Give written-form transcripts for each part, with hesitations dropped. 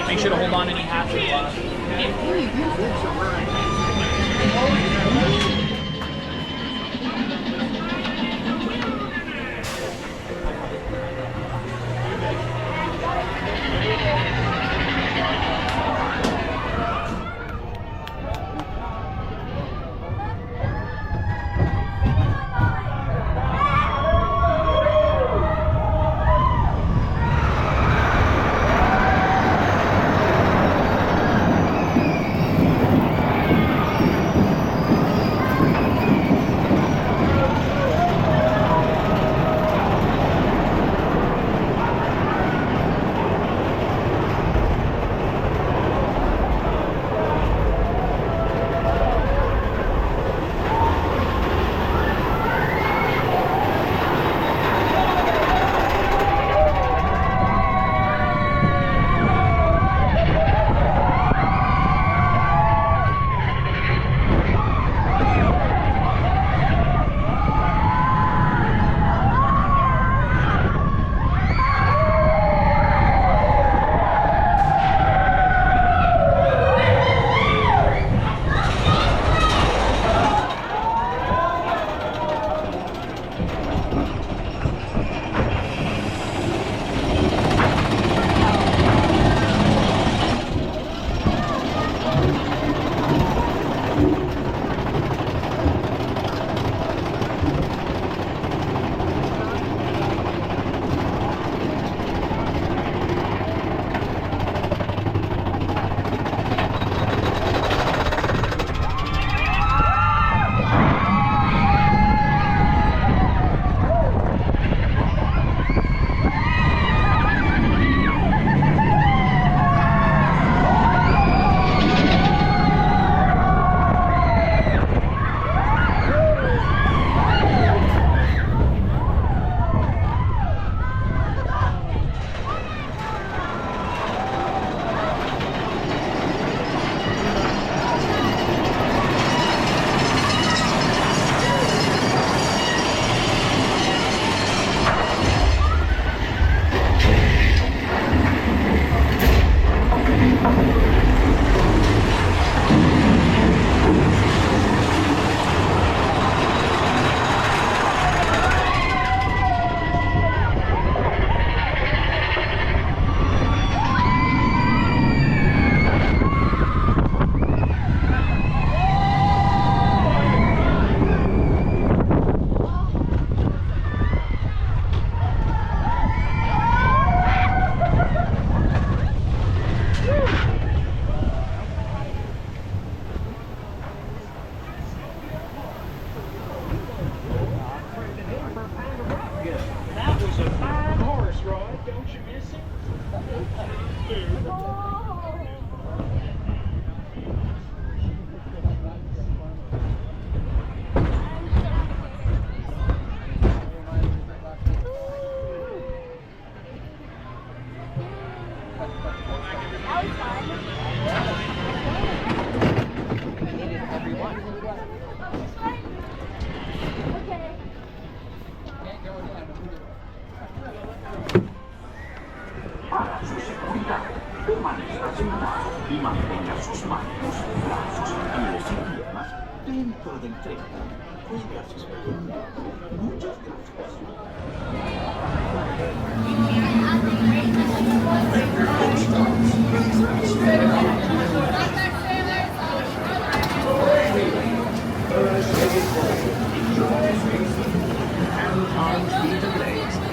Make sure to hold on to any hats. y mantenga sus manos, brazos, pies y piernas dentro del tren. Cuídase, pequeño. Muchas gracias.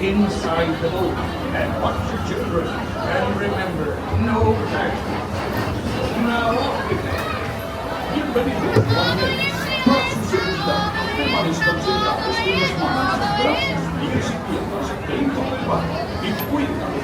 Inside the boat, and watch your children, and remember, no back. Now off with them. Próximo circuitão, permaneçam concentrados com as mãos nos braços e recipientes bem colocados. E cuidado.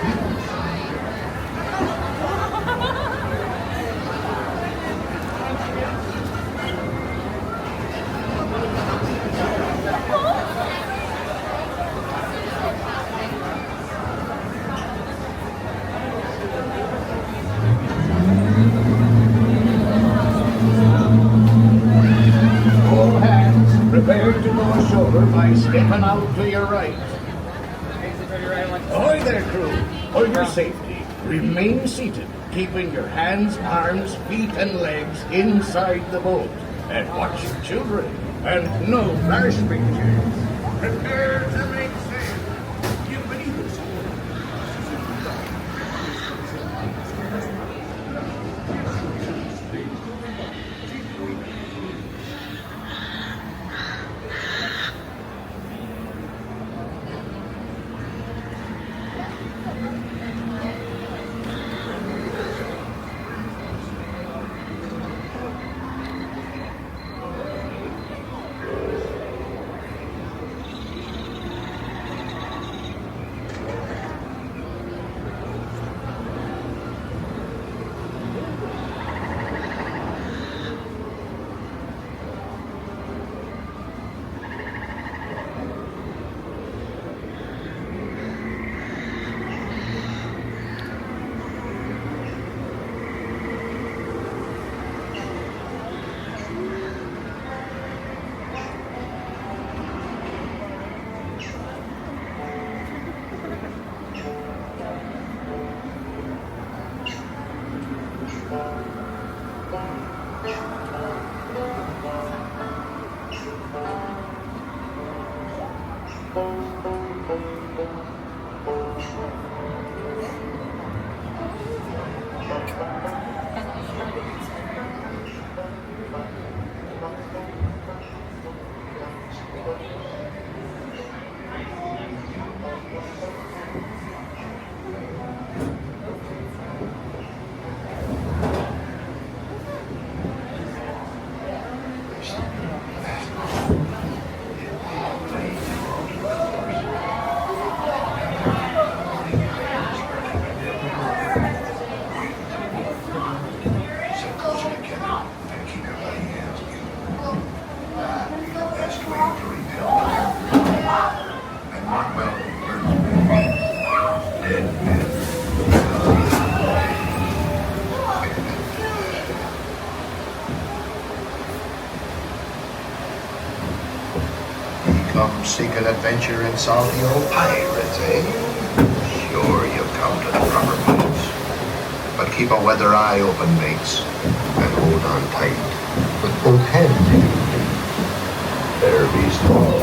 Prepare to go ashore by stepping out to your right. Ahoy there, crew. For your safety, remain seated, keeping your hands, arms, feet, and legs inside the boat. And watch your children. And no rash pictures. Prepare to make sail. Bienvenidos. Seek an adventure and solve the old pirates, eh? Sure, you've come to the proper place. But keep a weather eye open, mates, and hold on tight with both hands. Better be strong.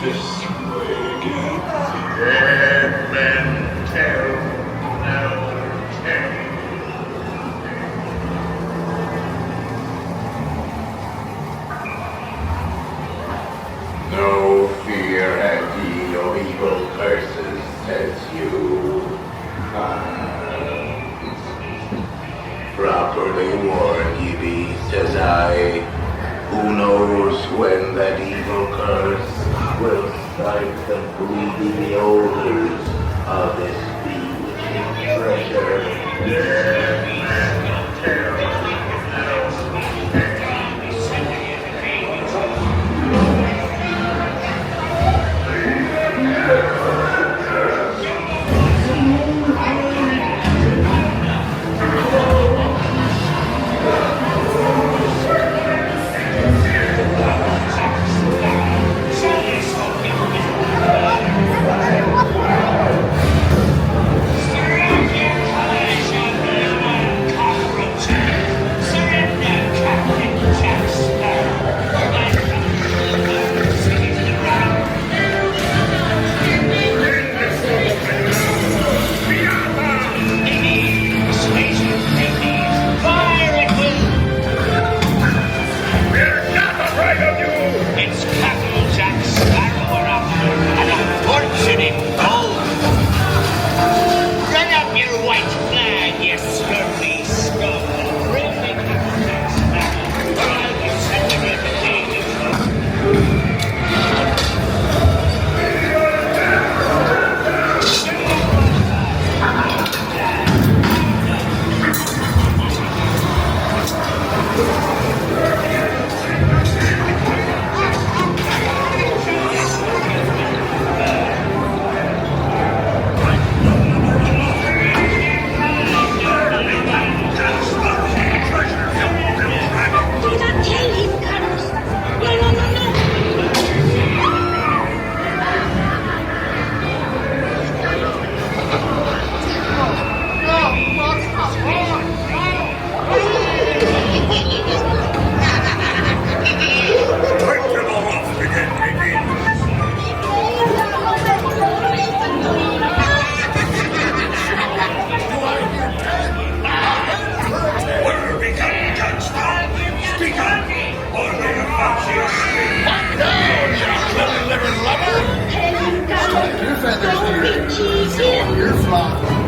this way again. Dead men tell no tale. No fear have ye, no evil curses, says you. Properly warned ye be, says I. Who knows when that evil curse will strike the greedy owners of this bewitching treasure? Dead men tell no tale.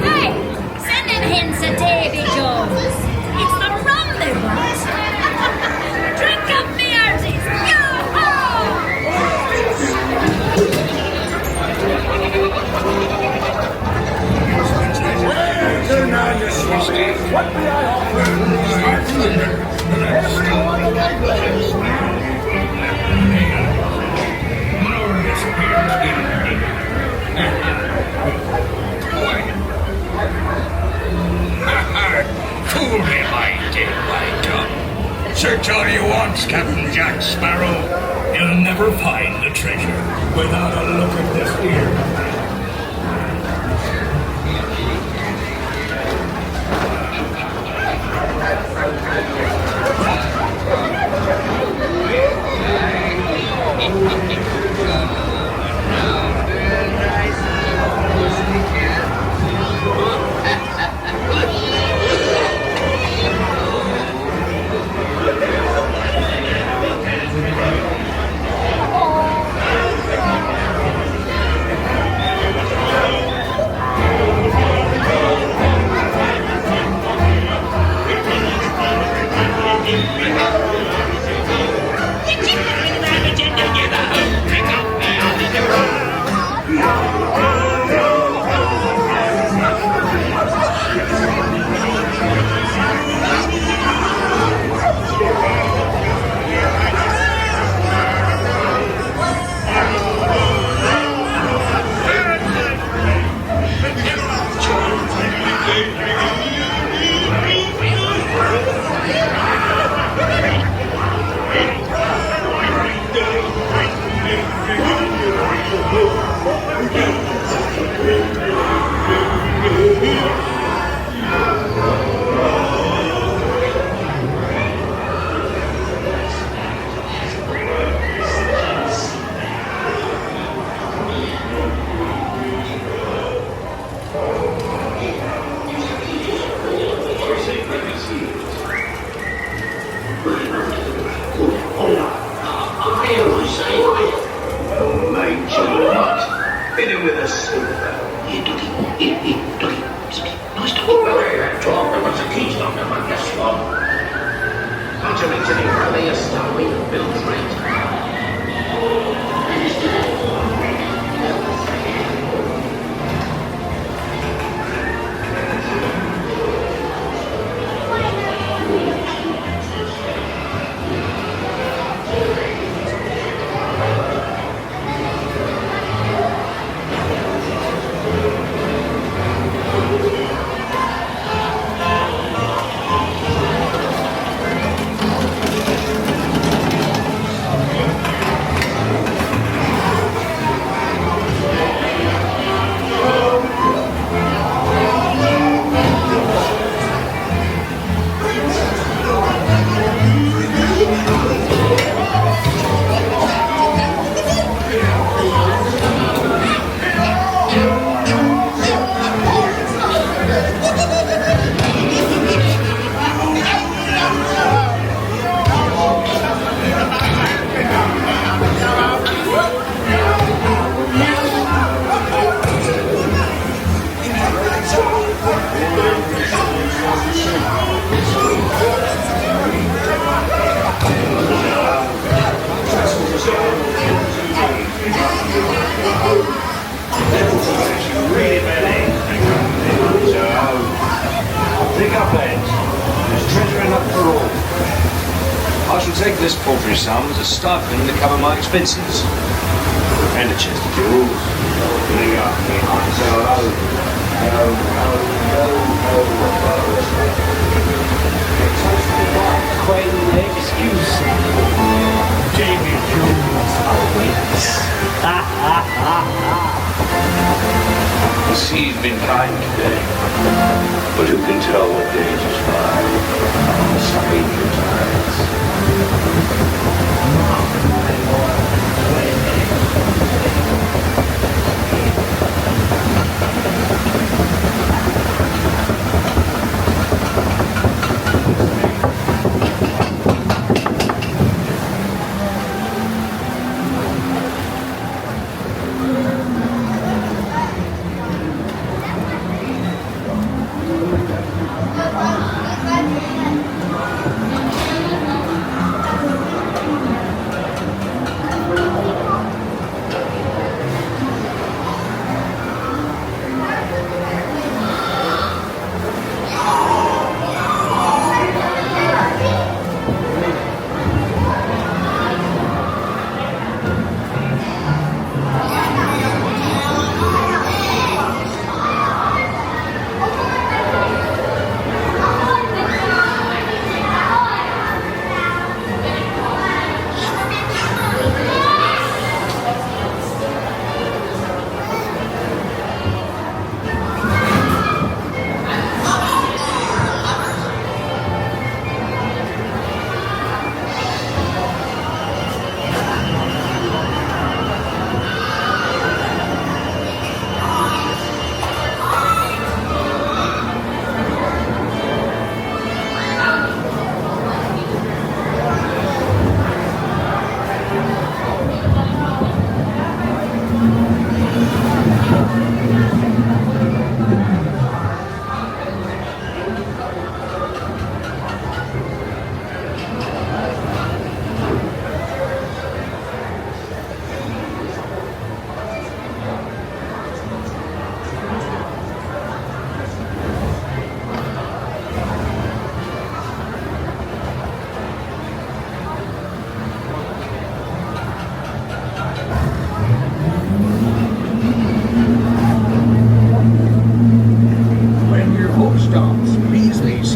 Hey, send them hints to Davy Jones. It's the rum they want. Drink up me hearties. Yo-ho! Well, now you swallow. What may I offer? Start cylinder. Let's go on the right legs. Fool me, my dear Bayou. Search all you want, Captain Jack Sparrow. You'll never find the treasure without a look at this here. hit him with a silver. Here, Dookie. Here, Dookie. Nice Dookie. Talk about the keys on them, I guess, Bob. Can't you reach any further, you starry Bill Trade? Take this paltry sum as a stipend to cover my expenses. And a chest of jewels. Excuse Davy Jones awaits. The sea's been kind today, but who can tell what days is fine? Stranger tides.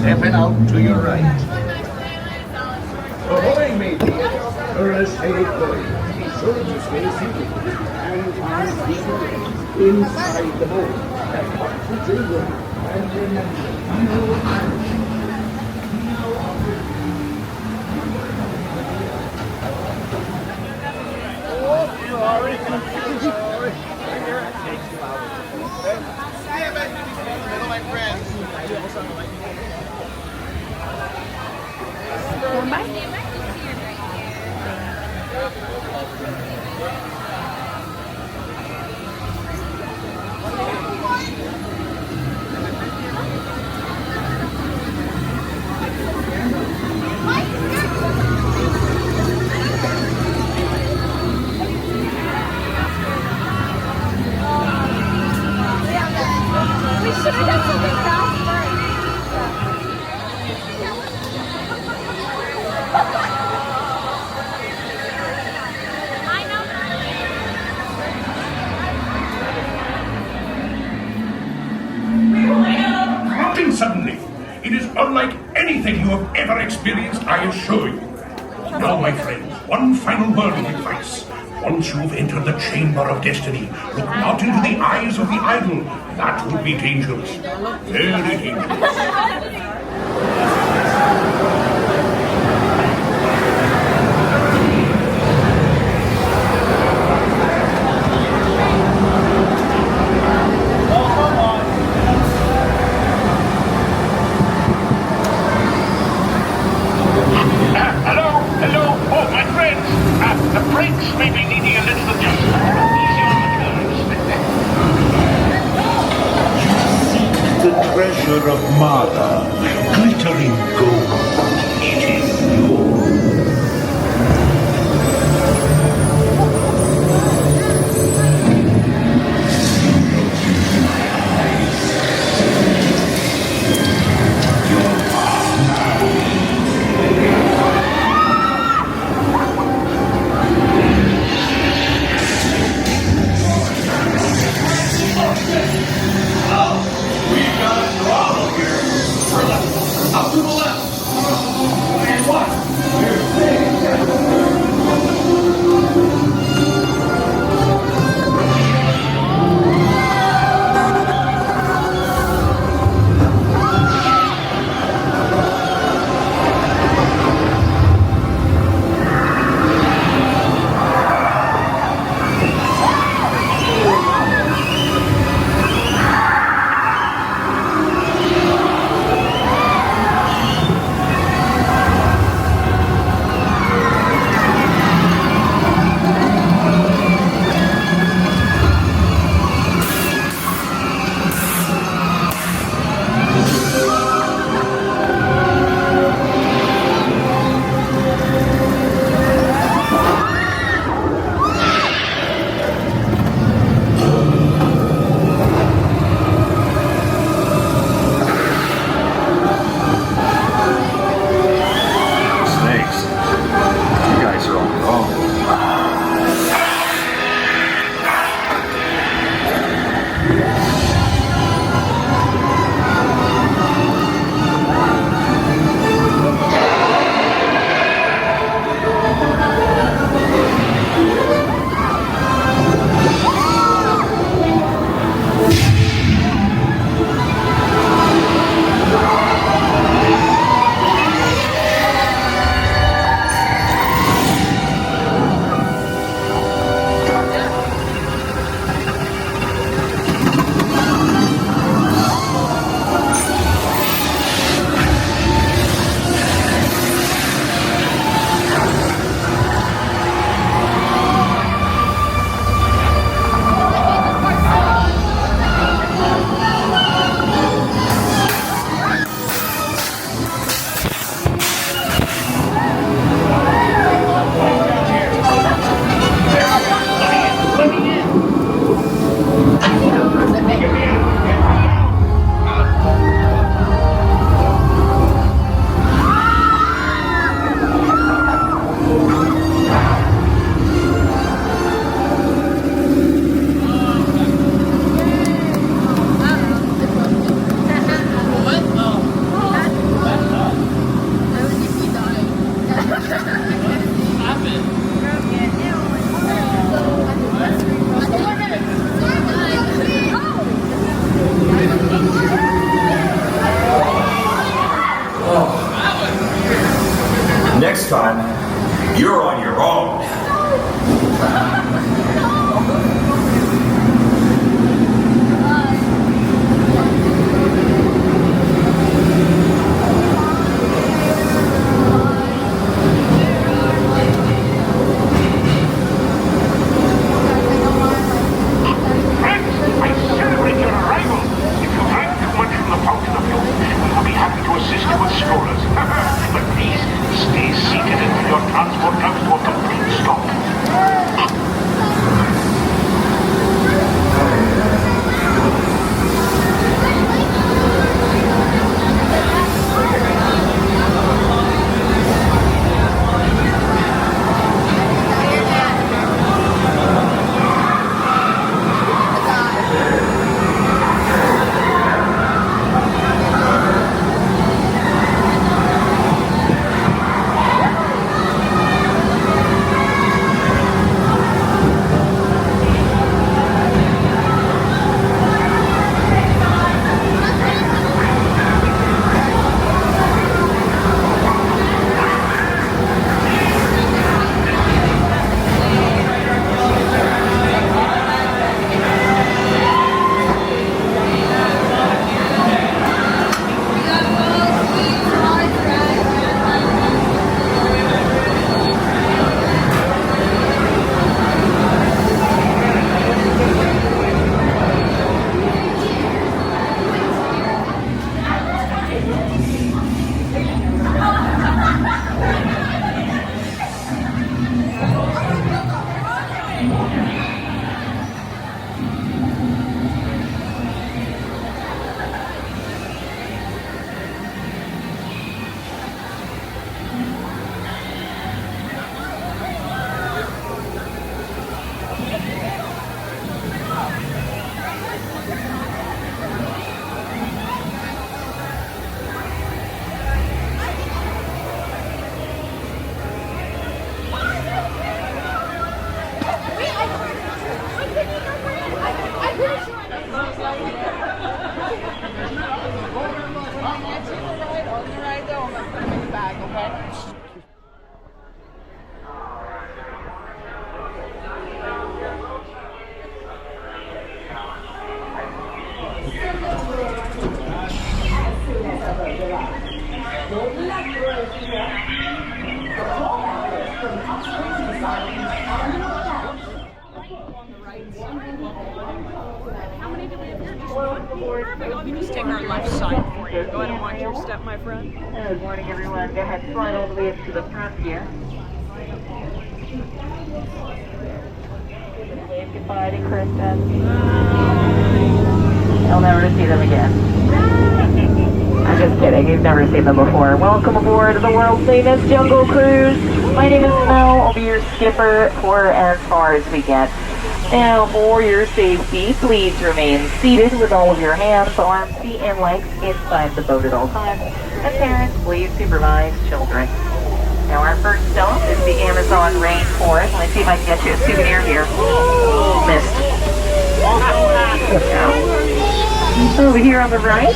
stepping out to your right. Ahoy, matey, or as say going. Be sure to stay seated and arms feet and legs inside the boat. And watch the children. And remember, no harm. anything you have ever experienced, I assure you. Now, my friends, one final word of advice. Once you've entered the chamber of destiny, look not into the eyes of the idol. That would be dangerous. Very dangerous. Hello, oh, my friends. The brakes may be needing a little adjustment. Easy on the curves. The treasure of Mara, glittering gold. It is yours. Just take our left side for you. Go ahead and watch your step, my friend. Good morning, everyone. Go ahead, slide all the way up to the front here. Wave goodbye to Kristen. You'll never see them again. I'm just kidding. You've never seen them before. Welcome aboard the world famous Jungle Cruise. My name is Mel. I'll be your skipper for as far as we get. Now, for your safety, please remain seated with all of your hands, arms, feet, and legs inside the boat at all times. And parents, please supervise children. Now, our first stop is the Amazon rainforest. Let's see if I can get you a souvenir here. Missed. Over here on the right,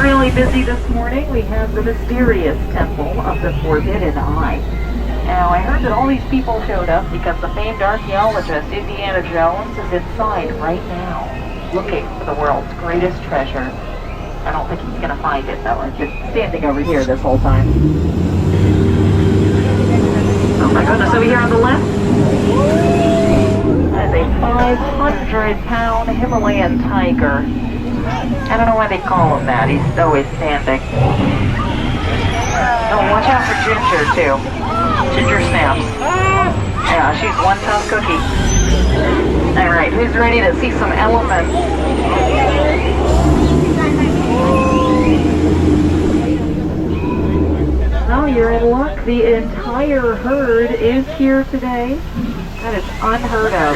really busy this morning, we have the mysterious Temple of the Forbidden Eye. Now, I heard that all these people showed up because the famed archaeologist Indiana Jones is inside right now, looking for the world's greatest treasure. I don't think he's going to find it, though. He's been standing over here this whole time. Oh my goodness, over here on the left, that is a 500-pound Himalayan tiger. I don't know why they call him that. He's always standing. Oh, watch out for Ginger, too. Ginger snaps. Yeah, she's one tough cookie. Alright, who's ready to see some elephants? Well, you're in luck. The entire herd is here today. That is unheard of.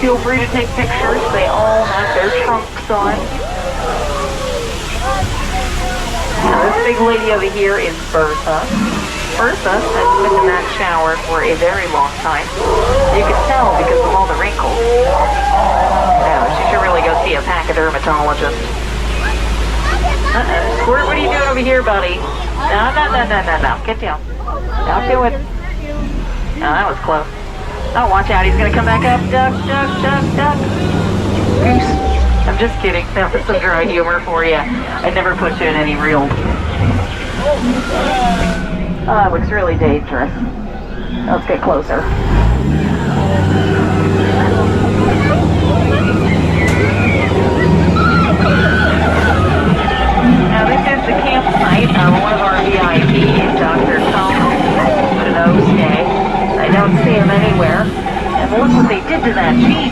Feel free to take pictures. They all have their trunks on. Now, this big lady over here is Bertha. Bertha has been in that shower for a very long time. You can tell because of all the wrinkles. No, she should really go see a pachydermatologist. Squirt, what are you doing over here, buddy? No. Get down. Don't do it. No, that was close. Oh, watch out. He's going to come back up. Duck. Goose. I'm just kidding. That was some dry humor for you. I'd never put you in any real... Oh, that looks really dangerous. Let's get closer. Now this is the campsite of one of our VIPs, Dr. Tom Stay. I don't see him anywhere. And look what they did to that Jeep.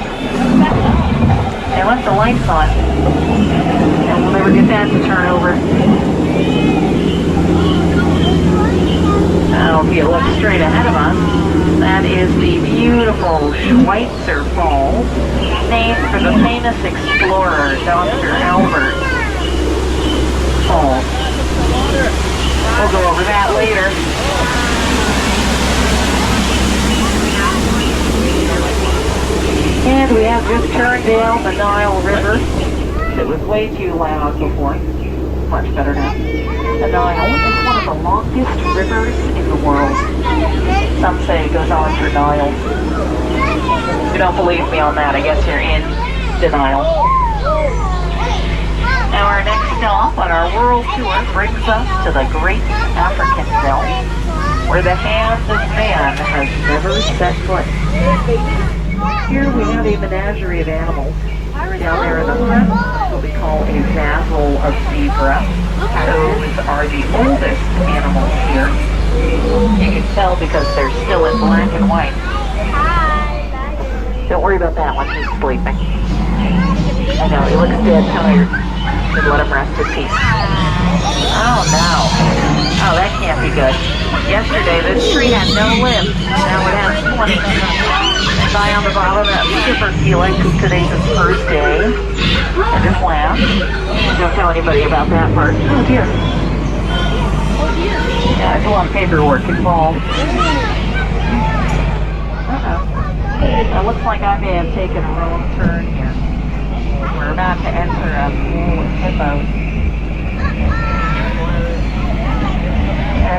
They left the lights on. And we'll never get that to turn over. Now, if you look straight ahead of us, that is the beautiful Schweitzer Falls, named for the famous explorer, Dr. Albert Falls. We'll go over that later. And we have just turned down the Nile River. It was way too loud before. Much better now. The Nile is one of the longest rivers in the world. Some say it goes on for Nile. If you don't believe me on that, I guess you're in denial. Now our next stop on our world tour brings us to the Great African Belt, where the hand of man has never set foot. Here we have a menagerie of animals. Down there in the front, what we call a dazzle of zebra. Those are the oldest animals here. You can tell because they're still in black and white. Don't worry about that one, he's sleeping. I know, he looks dead tired. Just let him rest in peace. Oh no. Oh, that can't be good. Yesterday this tree had no limbs. Now it has 20. The guy on the bottom, that skipper Felix, today's his first day. And just laugh. Don't tell anybody about that part. Oh dear. Yeah, there's a lot of paperwork involved. It looks like I may have taken a wrong turn here. We're about to enter a pool with hippos.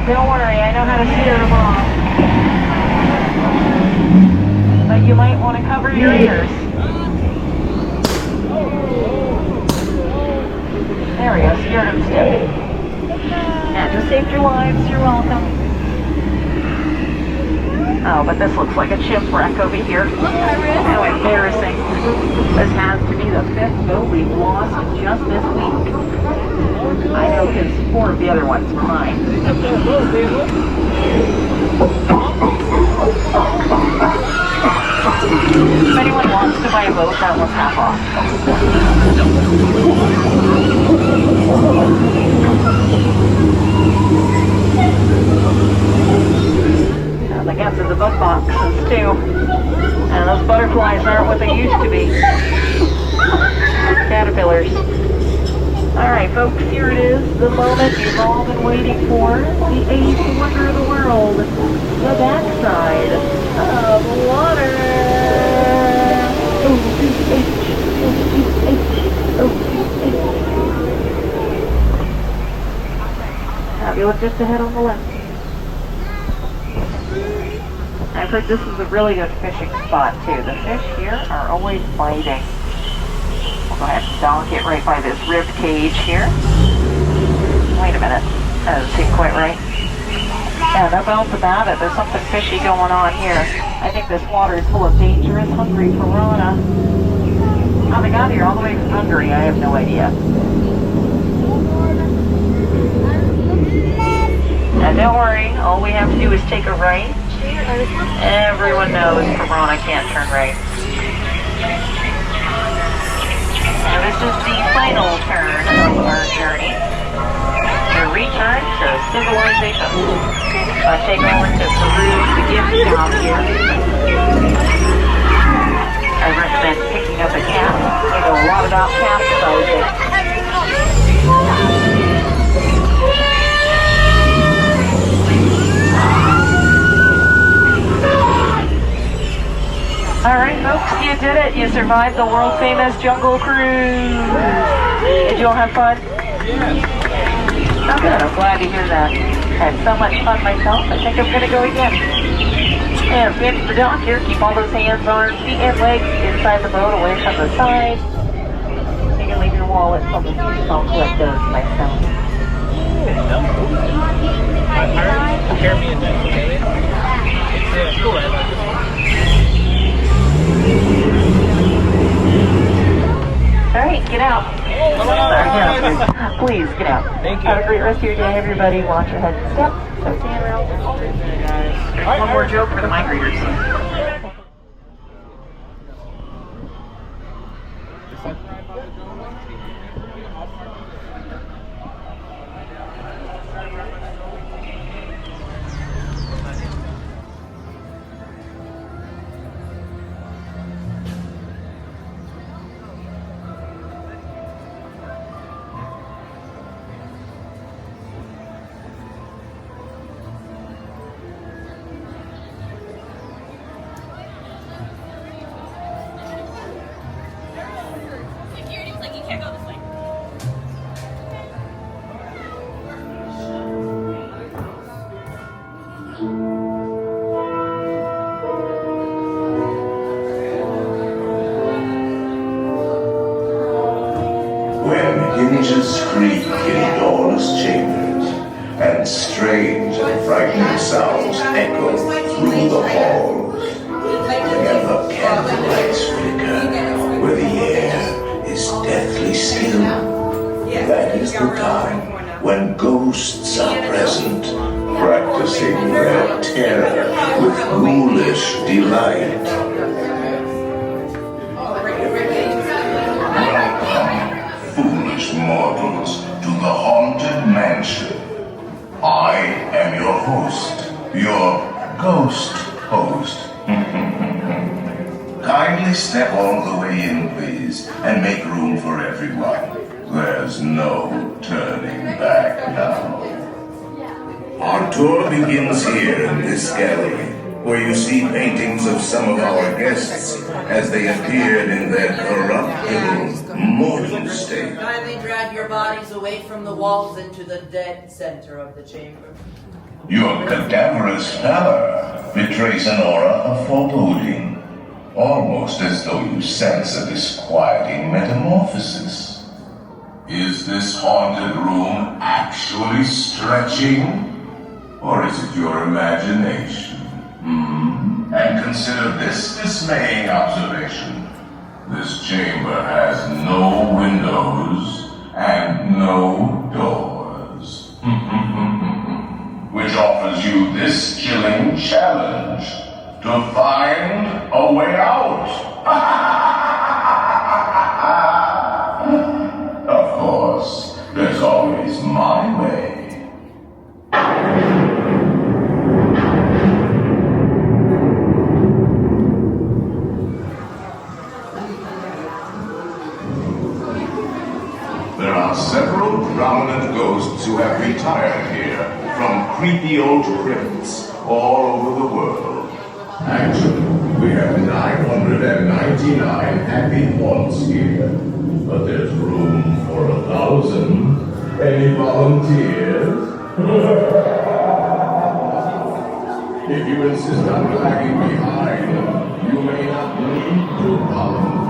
Don't worry, I know how to steer them off. But you might want to cover your ears. There we go, steer them still. lives, you're welcome. Oh, but this looks like a shipwreck over here. How embarrassing. This has to be the 5th boat we've lost just this week. I know because 4 of the other ones were mine. If anyone wants to buy a boat, that one's half off. And the guts of the bug boxes too. And those butterflies aren't what they used to be. Caterpillars. Alright folks, here it is, the moment you've all been waiting for. The 8th wonder of the world. The backside of water. Have you look just ahead on the left? I've heard this is a really good fishing spot too. The fish here are always biting. We'll go ahead and dock it right by this rib cage here. Wait a minute, that doesn't seem quite right. Yeah, no bones about it. There's something fishy going on here. I think this water is full of dangerous, hungry piranha. How they got here all the way from Hungary, I have no idea. And don't worry, all we have to do is take a right. Everyone knows piranha can't turn right. Now this is the final turn of our journey. The return to civilization. Let's take a moment to peruse the gift shop here. I recommend picking up a cap. I know a lot about capsizing. Alright folks, you did it. You survived the world famous jungle cruise. Did you all have fun? Oh good, I'm glad to hear that. Had so much fun myself, I think I'm going to go again. And fins for dock here, keep all those hands, arms, feet, and legs inside the boat, away from the side. You can leave your wallets on the seat, I'll collect those myself. My parents compare me in this, okay? It's cool, I like this. Alright, get out. Please, get out. Thank you. Have a great rest of your day, everybody. Watch your head and step. So stand around. One more joke for the migrators. Hinges creak in doorless chambers, and strange and frightening sounds echo through the halls. Whenever candlelights flicker, where the air is deathly still, that is the time when ghosts are present, practicing their terror with ghoulish delight. Mortals to the haunted mansion. I am your host, your ghost host. Kindly step all the way in, please, and make room for everyone. There's no turning back now. Our tour begins here in this gallery, where you see paintings of some of our guests as they appeared in their corruptible, mortal state. Kindly drag your bodies away from the walls into the dead center of the chamber. Your cadaverous pallor betrays an aura of foreboding, almost as though you sense a disquieting metamorphosis. Is this haunted room actually stretching? Or is it your imagination? And consider this dismaying observation. This chamber has no windows and no doors. Which offers you this chilling challenge to find a way out. Of course, there's always my way. There are several prominent ghosts who have retired here from creepy old crypts all over the world. Actually, we have 999 happy haunts here, but there's room for 1,000. Any volunteers? If you insist on lagging behind, you may not need to volunteer.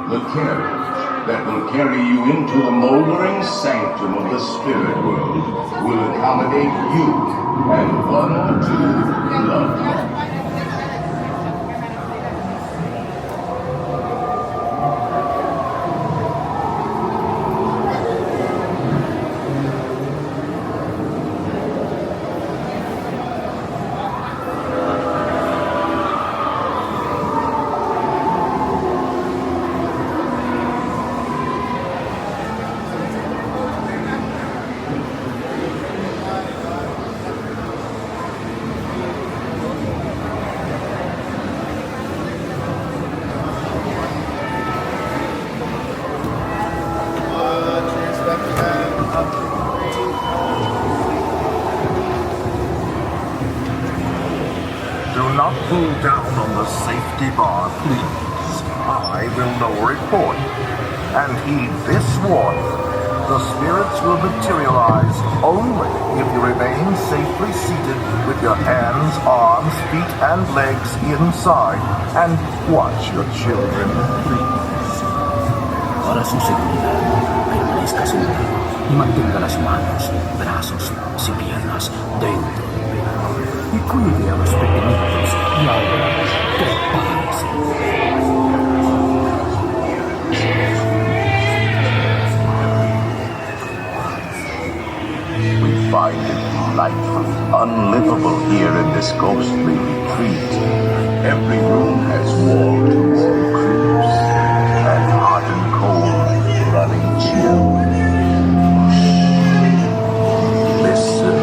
The carriage that will carry you into the moldering sanctum of the spirit world will accommodate you and 1 or 2 loved ones. Pull down on the safety bar, please. I will now report. And heed this warning. The spirits will materialize only if you remain safely seated with your hands, arms, feet, and legs inside. And watch your children, please. Para su seguridad, permanezca sentado y mantenga las manos, brazos y piernas dentro del vehículo. Y cuide a los pequeñitos y ahora prepárese. We find it delightfully unlivable here in this ghostly retreat. Every room has wall-to-wall creeps and hot and cold running chill. Listen.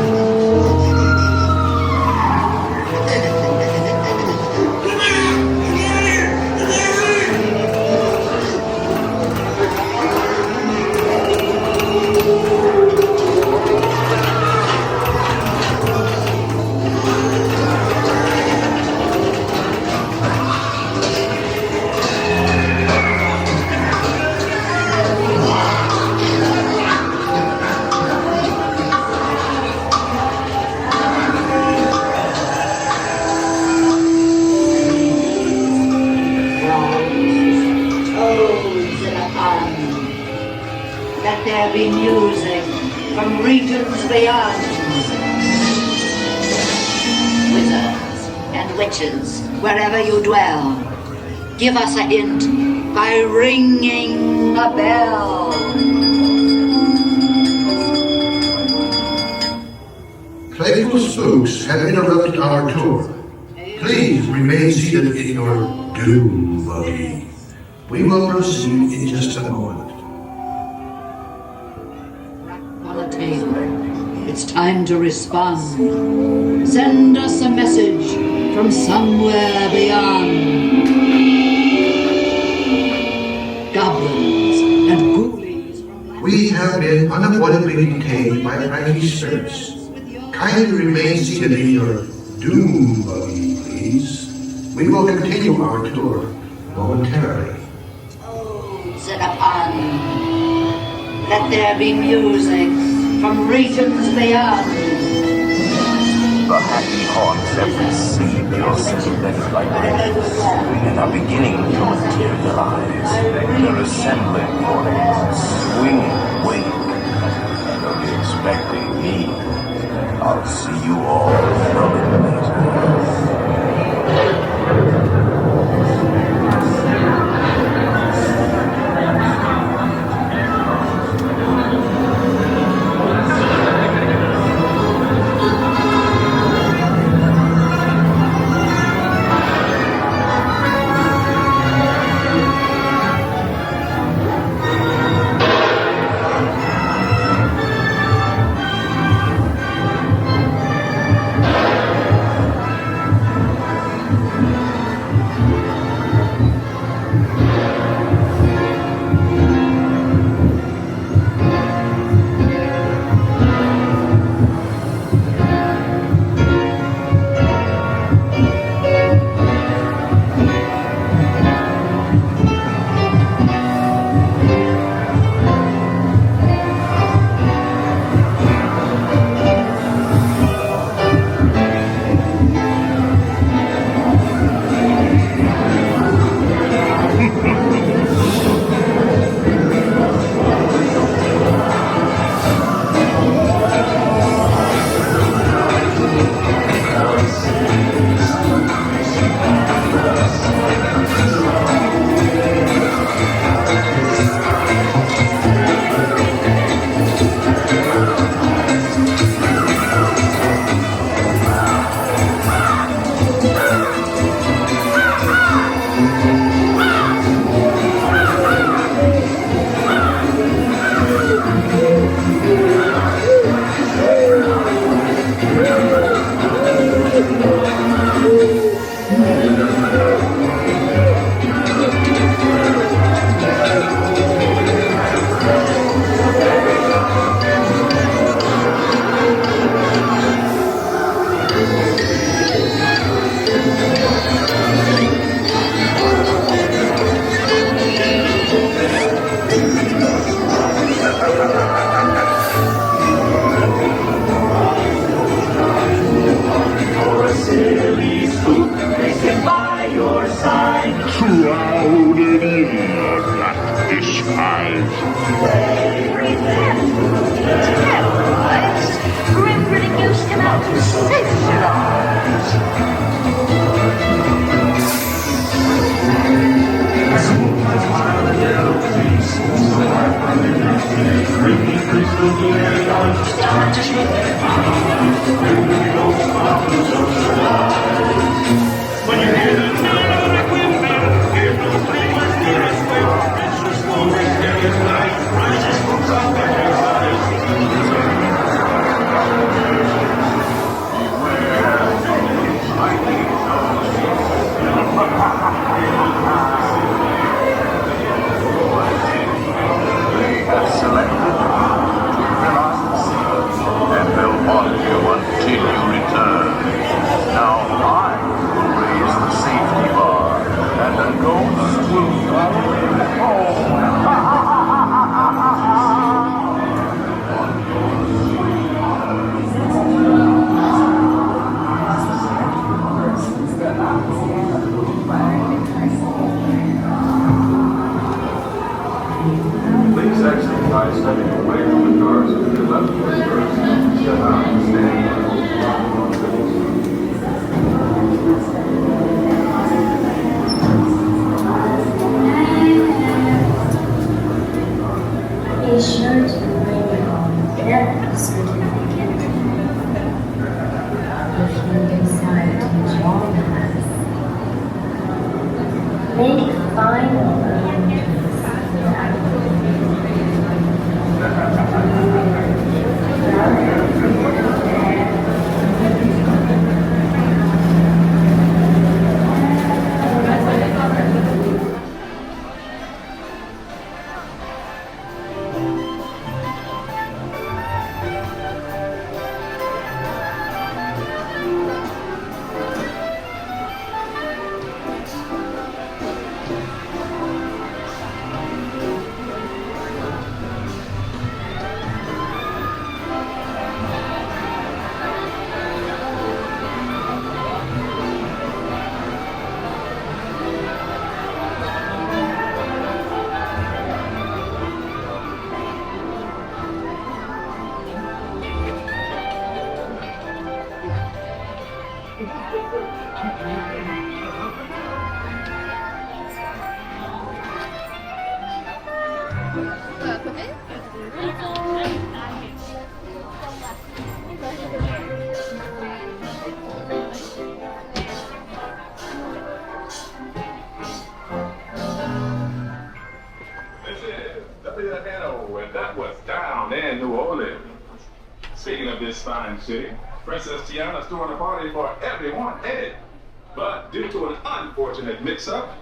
There be music from regions beyond. Wizards and witches, wherever you dwell, give us a hint by ringing a bell. Playful spooks have interrupted our tour. Please remain seated in your doom buggy. We will proceed in just a moment. It's time to respond. Send us a message from somewhere beyond. Goblins and ghoulies. We have been unavoidably detained by pranky spirits. Kindly remain seated in your doom buggy, please. We will continue our tour momentarily. Zedapon, let there be music from regions beyond. The happy haunts have received your sympathetic vibrations and are beginning to materialize. They're assembling for a swinging wake, and the expecting me. I'll see you all from it later. New Orleans. Speaking of this fine city, Princess Tiana's throwing a party for everyone in it. But due to an unfortunate mix-up,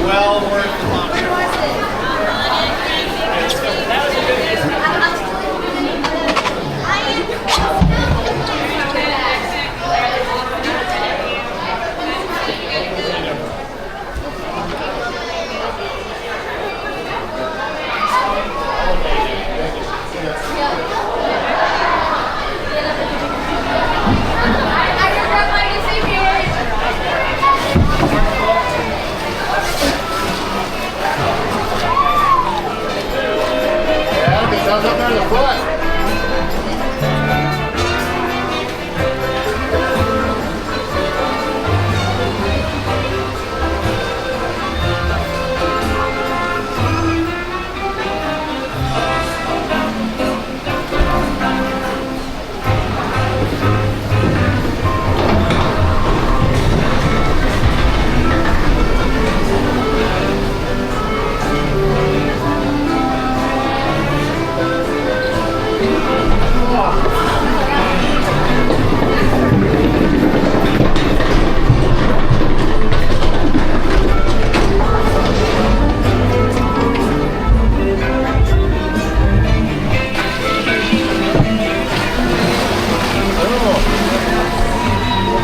well worth the launch. Up there in the front.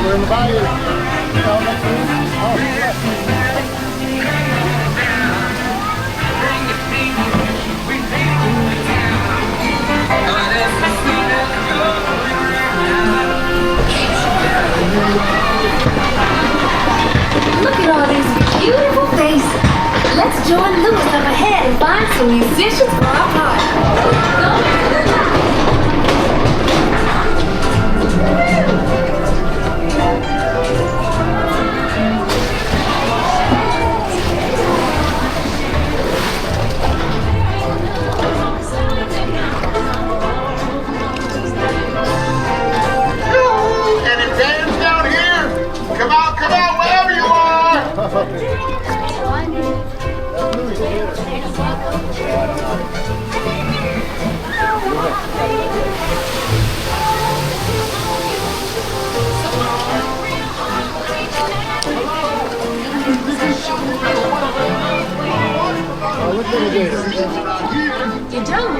We're in the Bayou. Look at all these beautiful faces. Let's join Lewis up ahead and find some musicians for our party. Any fans down here? Come out, wherever you are! You don't?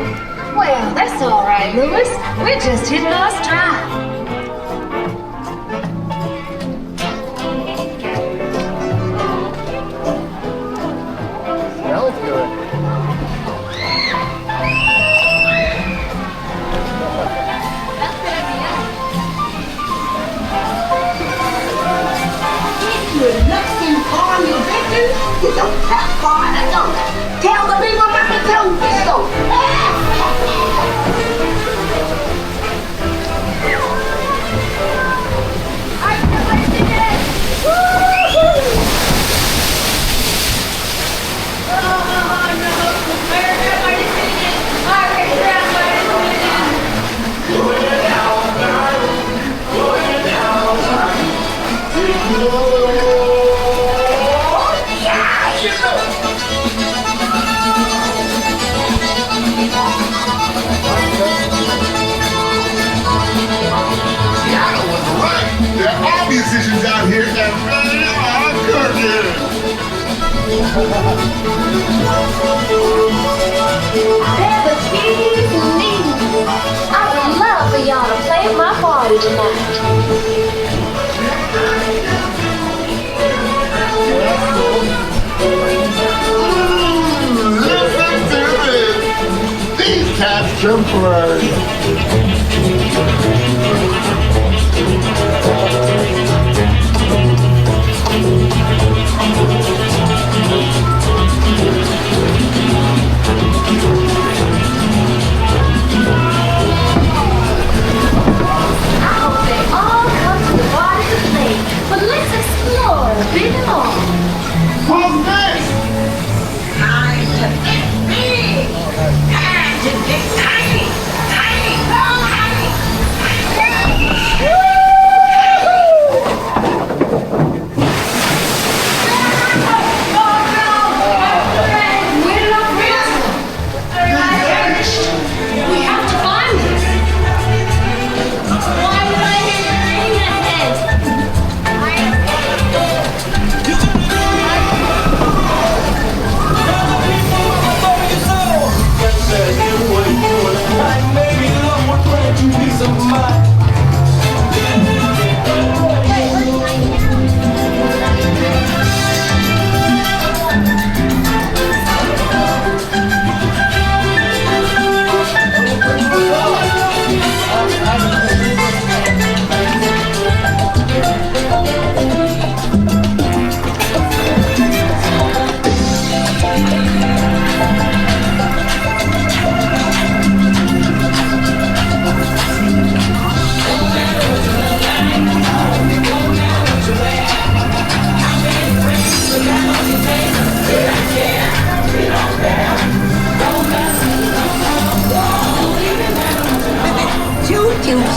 Well, that's all right, Lewis. We're just hitting our stride. Smells good. You're looking for your victims. You don't have far to go. Tell the people about the Toon Disco. Musicians out here that really are cooking. They're the keys and me. I would love for y'all to play at my party tonight. Listen to this. These cats temporary.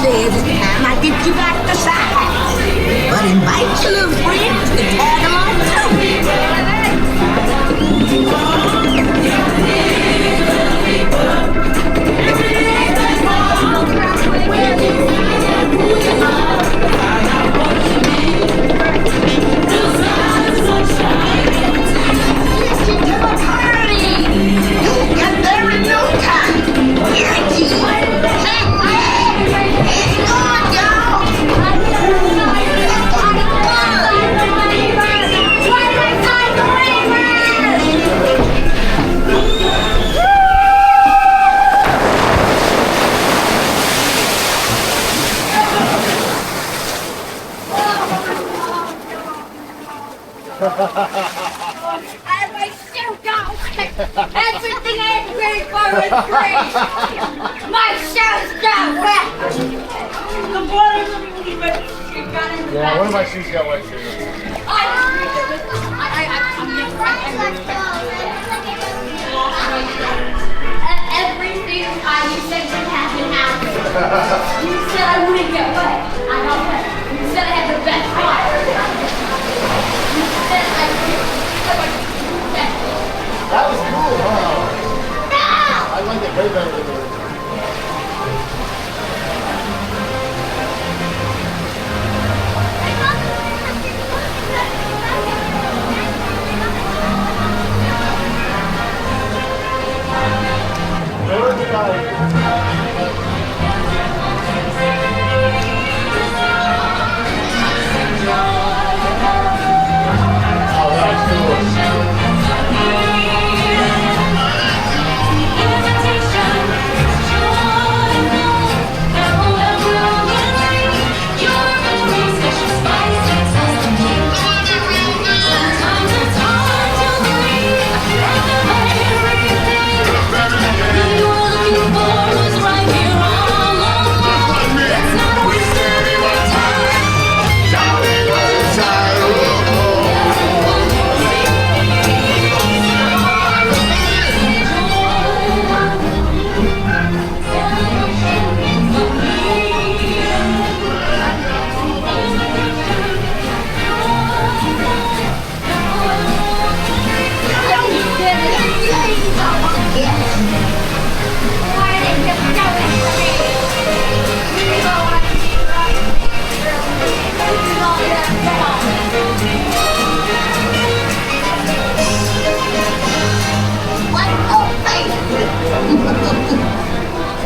say every time I get you back to size. But invite your little friends to tag along Listen to the party! You'll get there in no time! Yankee! Hang on, y'all! I still got everything I had paid for was free. My shoes got wet. The water wouldn't leave it. She got in the Yeah, one of my shoes got wet too. Everything you said would happen happened. You said I wouldn't get wet. I don't know. You said I had the best part. You said I wouldn't. That was cool, huh? No! I liked it way better than the original.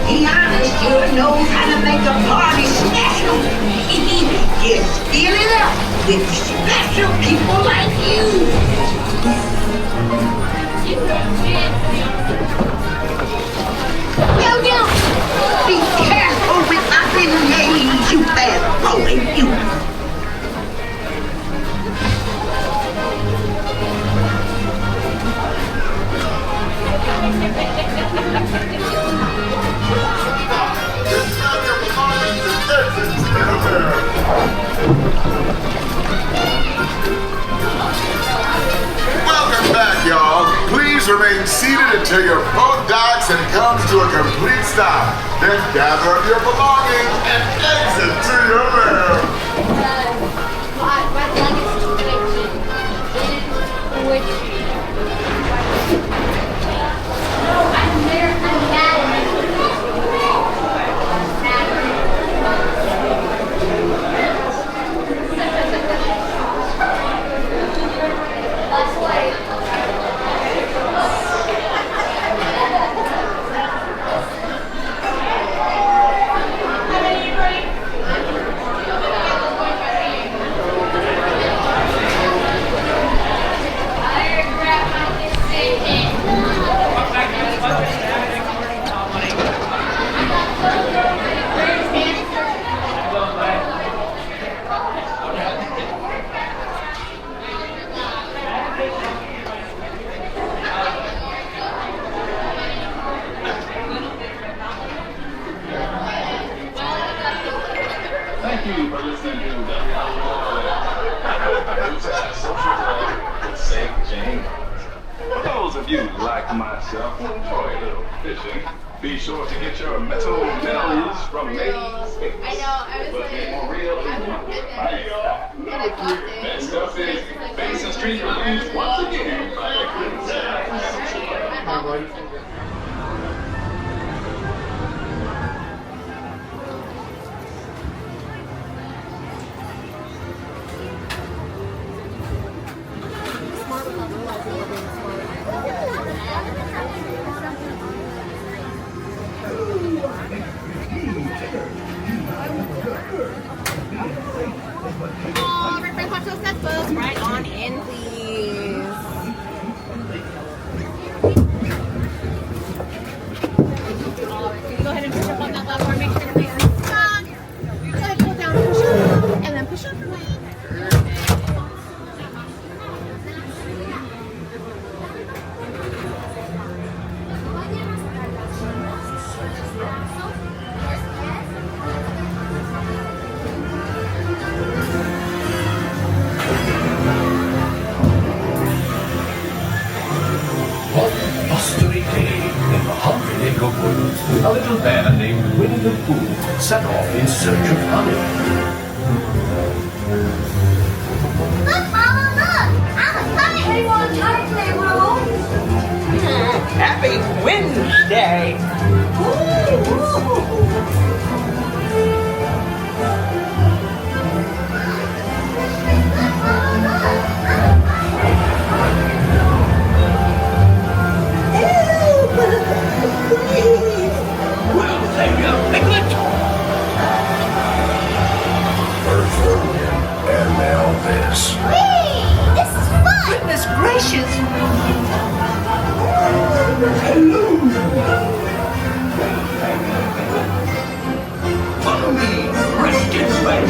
Tiana sure knows how to make a party special. Just fill it up with special people like you. Yo, be careful with my grenades, you bad boy, you. Welcome back, y'all. Please remain seated until your boat docks and comes to a complete stop. Then gather up your belongings and exit to your lair. My luggage situation in which I'm there, I'm mad. like myself will enjoy a little fishing, be sure to get your mental minerals from Maine. I know, I was But like, more real is next up is Basin Street released once again by the Oh, refresh watch those sets, folks. Right on in, please. Can you go ahead and push up on that platform? Make sure you're nice and strong. Go ahead, pull down, push up, and then push up for me. Blustery day in the Hundred-Acre Woods, a little bear named Winnie the Pooh set off in search of honey. look, Mama, look! I'm a honey. Hey, want to try play Happy Wednesday! We'll take a picnic. First the wind, and now this. This is fun! Goodness gracious! Hello. Follow me, right this way.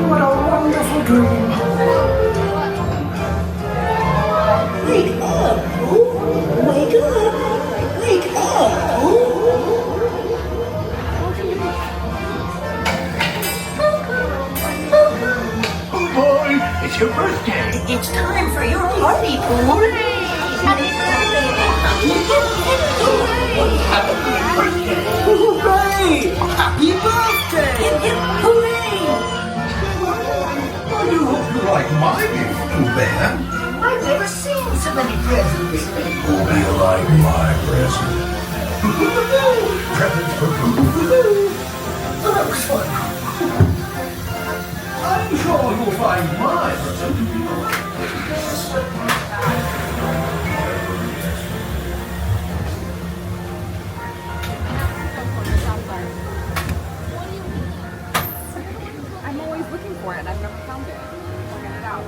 What a wonderful dream! Wake up, Pooh! Wake up! Wake up, Pooh! Oh boy, it's your birthday. It's time for your party, Pooh! Happy birthday! Happy birthday. Hooray! Happy birthday! Hip, hip, hooray! I do hope you like my gift, Pooh Bear. I've never seen so many presents. Hope you like my present. Presents for Pooh. Oh, that was fun. I'm sure you'll find my present to be I'm always looking for it. I've never found it. Figured it out.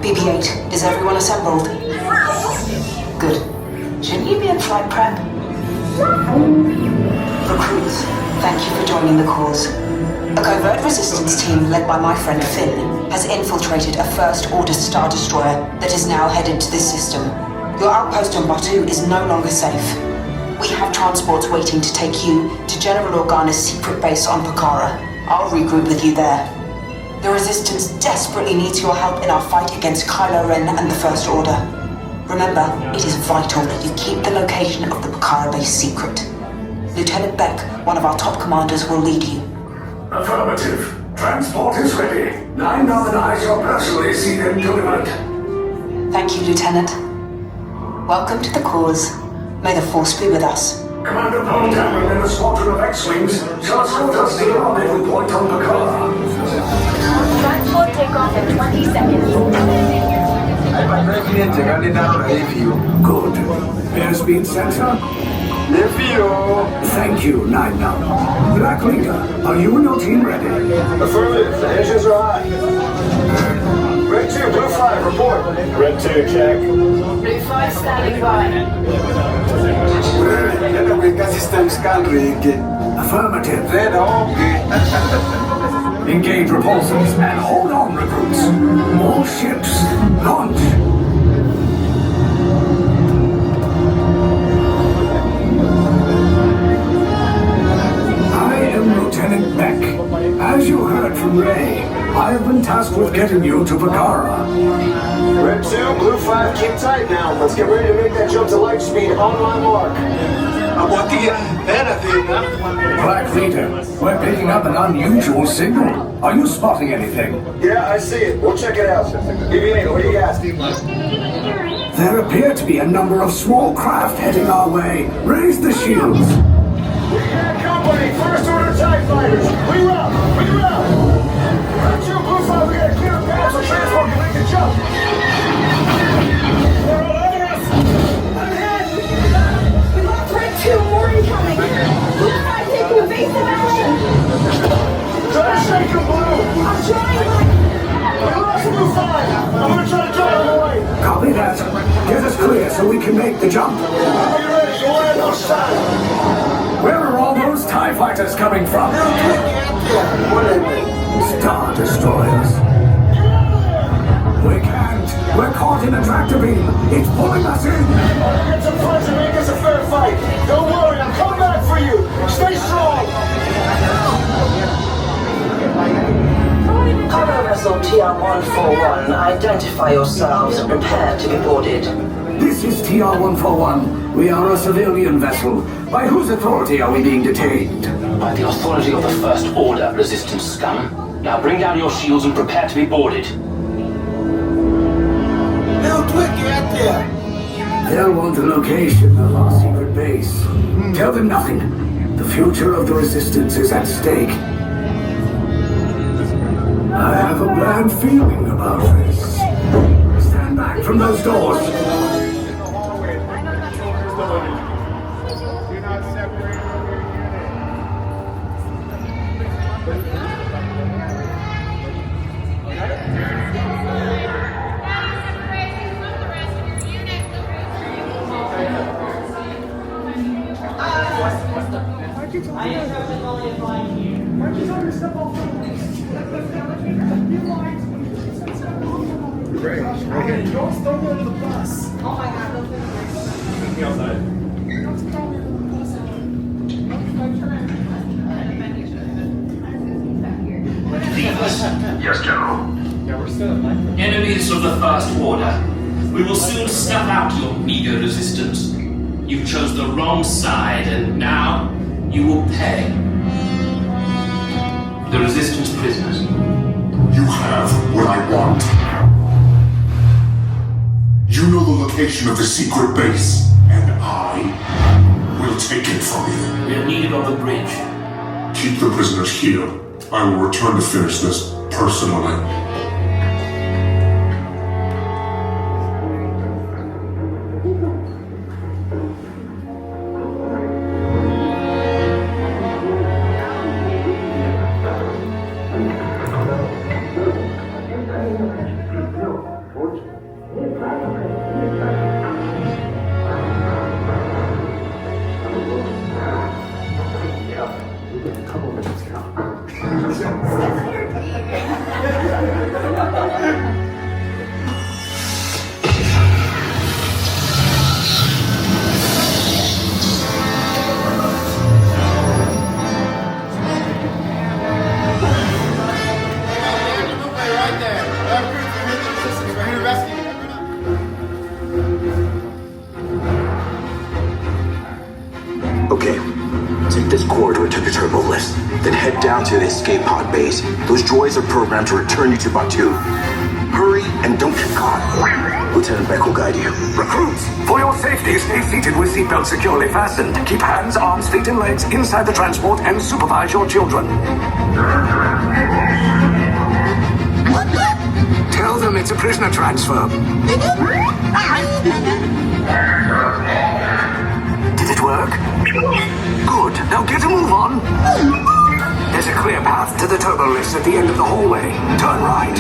BB-8, is everyone assembled? Good. Shouldn't you be in flight prep? Recruits, thank you for joining the cause. A covert resistance team led by my friend Finn has infiltrated a First Order Star Destroyer that is now headed to this system. Your outpost on Batu is no longer safe. We have transports waiting to take you to General Organa's secret base on Pokhara. I'll regroup with you there. The Resistance desperately needs your help in our fight against Kylo Ren and the First Order. Remember, it is vital that you keep the location of the Pokhara base secret. Lieutenant Beck, one of our top commanders, will lead you. Affirmative. Transport is ready. 9 and I shall personally see them delivered. Thank you, Lieutenant. Welcome to the cause. May the Force be with us. Commander Paul Dameron and a squadron of X-Wings shall escort us to the rendezvous point on Pokhara. Transport takeoff in 20 seconds. Good. Airspeed sensor? Thank you, 9 now. Black Leader, are you and your team ready? Affirmative. The engines are high. Red 2, Blue 5, report. Red 2, check. Blue 5 standing by. System scan rig. Affirmative. Red Engage repulsors and hold on, recruits. More ships. Launch. I am Lieutenant Beck. As you heard from Ray, I have been tasked with getting you to Pokhara. Red 2, Blue 5, keep tight now. Let's get ready to make that jump to light speed on my mark. Black Leader, we're picking up an unusual signal. Are you spotting anything? Yeah, I see it. We'll check it out. BB-8, what do you got? There appear to be a number of small craft heading our way. Raise the shields. We got company, First Order TIE Fighters. We route. Red 2, Blue 5, we got a clear path so transport can make the jump. They're all over us. We lost Red 2, more incoming. Blue 5 taking evasive action. Try to shake him, Blue. I'm trying. We lost Blue 5. I'm gonna try to drive him away. Copy that. Get us clear so we can make the jump. Are you ready? You want no shot. Where are all those TIE fighters coming from? Star Destroyers. We can't. We're caught in a tractor beam. It's pulling us in. I'll get some friends and make this a fair fight. Don't worry, I'm coming back for you. Stay strong. Cargo vessel TR-141, identify yourselves and prepare to be boarded. This is TR-141. We are a civilian vessel. By whose authority are we being detained? By the authority of the First Order, Resistance scum. Now bring down your shields and prepare to be boarded. They'll want the location of our secret base. Tell them nothing. The future of the Resistance is at stake. I have a bad feeling about this. Stand back from those doors. Yes, General. Enemies of the First Order, we will soon snuff out your meager resistance. You chose the wrong side, and now you will pay. The Resistance prisoners. You have what I want. You know the location of the secret base, and I will will take it from you. We are needed on the bridge. Keep the prisoners here. I will return to finish this personally. Okay, take this corridor to the turbo lift, then head down to the escape pod base. Those droids are programmed to return you to Bayou. Hurry and don't get caught. Lieutenant Beck will guide you. Recruits, for your safety, stay seated with seatbelts securely fastened. Keep hands, arms, feet, and legs inside the transport and supervise your children. Tell them it's a prisoner transfer. Did it work? Good. Now get a move on. There's a clear path to the turbo lifts at the end of the hallway. Turn right.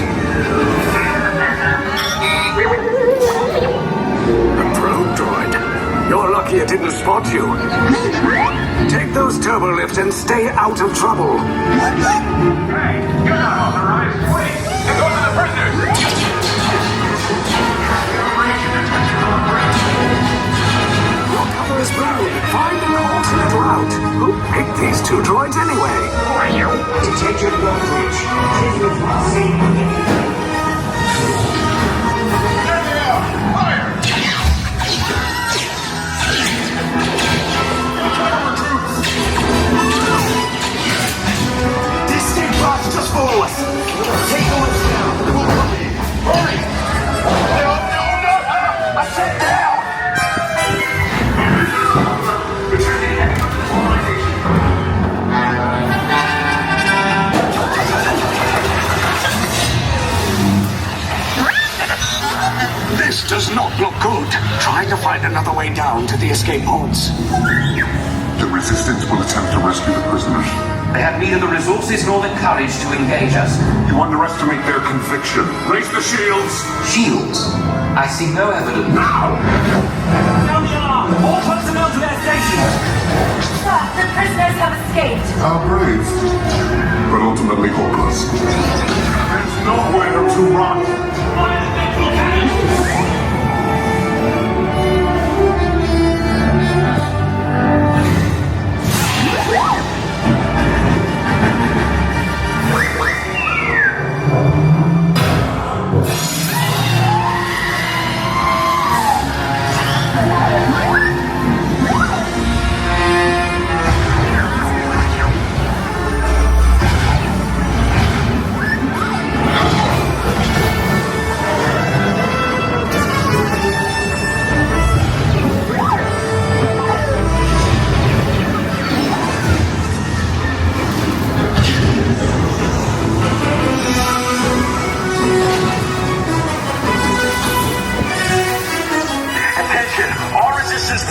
A probe droid. You're lucky it didn't spot you. Take those turbo lifts and stay out of trouble. Hey, you're not authorized. Wait, and go to the prisoners. Your cover is blown. Find an alternate route. Who picked these two droids anyway? Attention, Bridge. Prisoners must see. Just follow us. Take the lift down. Hurry! No! I said down! This does not look good. Try to find another way down to the escape pods. The Resistance will attempt to rescue the prisoners. They have neither the resources nor the courage to engage us. You underestimate their conviction. Raise the shields! Shields? I see no evidence. Now! Sound the alarm! All personnel to their stations! Sir, the prisoners have escaped. How brave. But ultimately hopeless. There's nowhere to run! Fire the central cannons!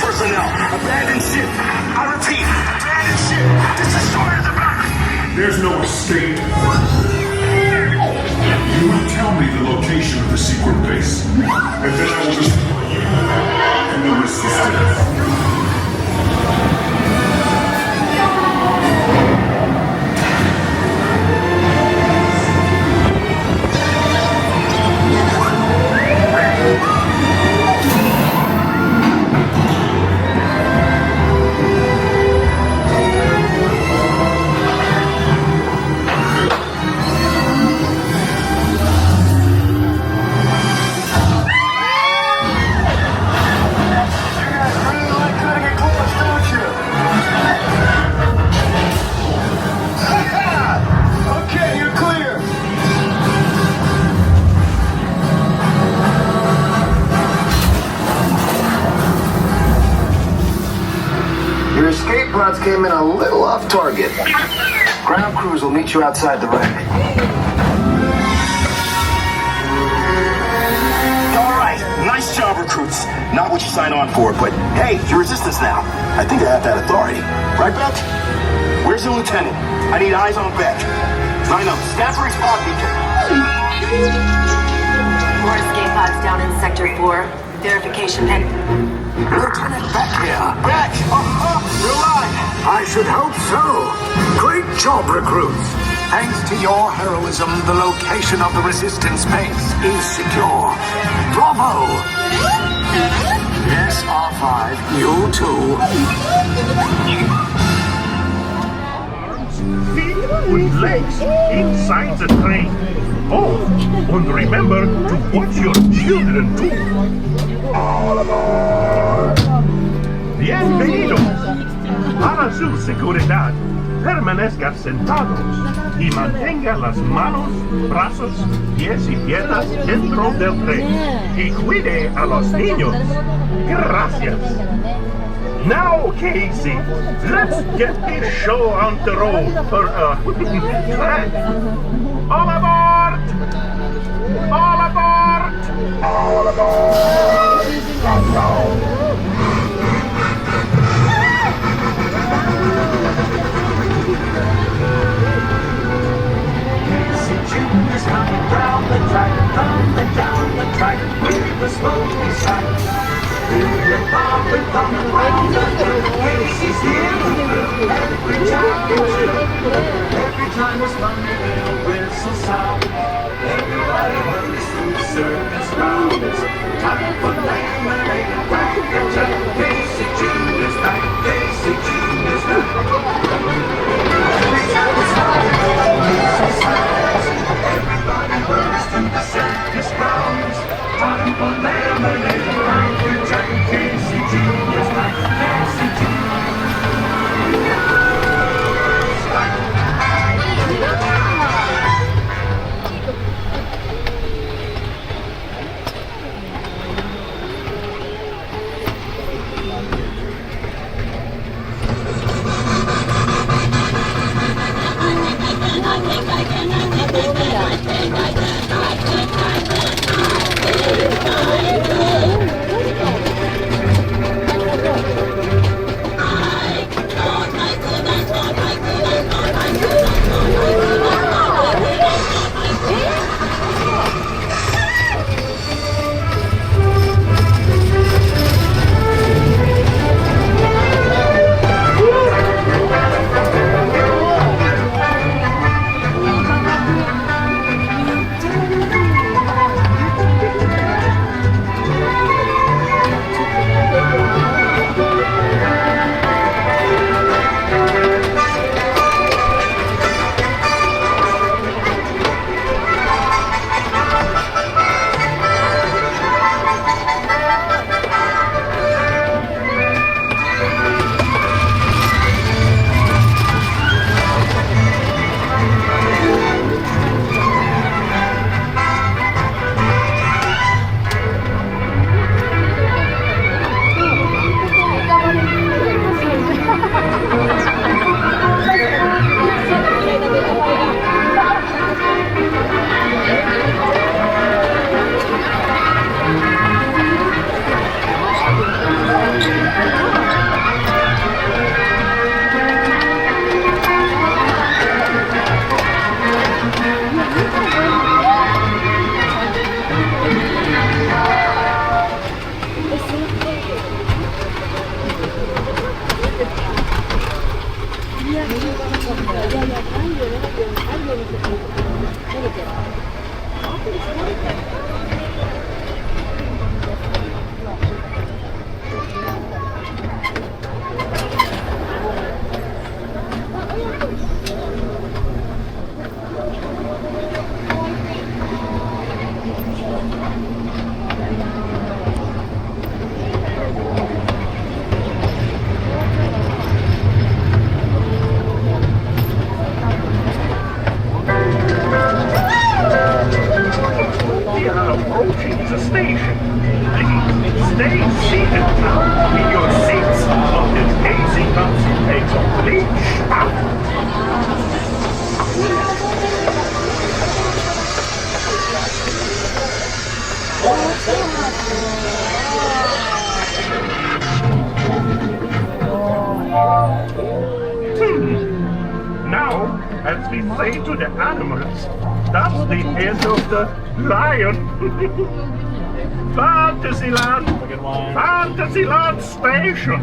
Personnel, abandon ship. I repeat, abandon ship. This destroyer's about. There's no escape. You will tell me the location of the secret base, and then I will destroy you and the Resistance. came in a little off target. Ground crews will meet you outside the wreck. All right, nice job, recruits. Not what you signed on for, but hey, you're resistance now. I think I have that authority. Right, Beck? Where's the lieutenant? I need eyes on Beck. Line up. Scan for respawn beacon. More escape pods down in Sector 4. Verification and... Lieutenant Beck here. Beck! You're alive! I should hope so. Great job, recruits. Thanks to your heroism, the location of the resistance base is secure. Bravo! Yes, R5, you too. Feet with legs inside the train. Oh, and remember to watch your children too. All aboard! Bienvenidos. Para su seguridad, permanezca sentados y mantenga las manos, brazos, pies y piernas dentro del tren. Y cuide a los niños. Gracias. Now, Casey, let's get this show on the road for track. All aboard! All aboard! All aboard! Casey Jr.'s coming down the track, down the track, with the smoky sack. Casey's here every time every time there's fun, little whistle sound. Everybody hurries through the circus grounds. Time for lemonade and cracker jack. Casey Jr.'s back. Casey Jr.'s back. Every time there's fun, little whistle sounds. Everybody hurries through the circus grounds. Time for lemonade and cracker jack. Casey Jr.'s back. Casey Jr.'s back. Stay seated now in your seats on this Casey Cups Teacups. clean spout. Now, as we say to the animals, that's the end of the lion. Fantasyland! Fantasyland Station!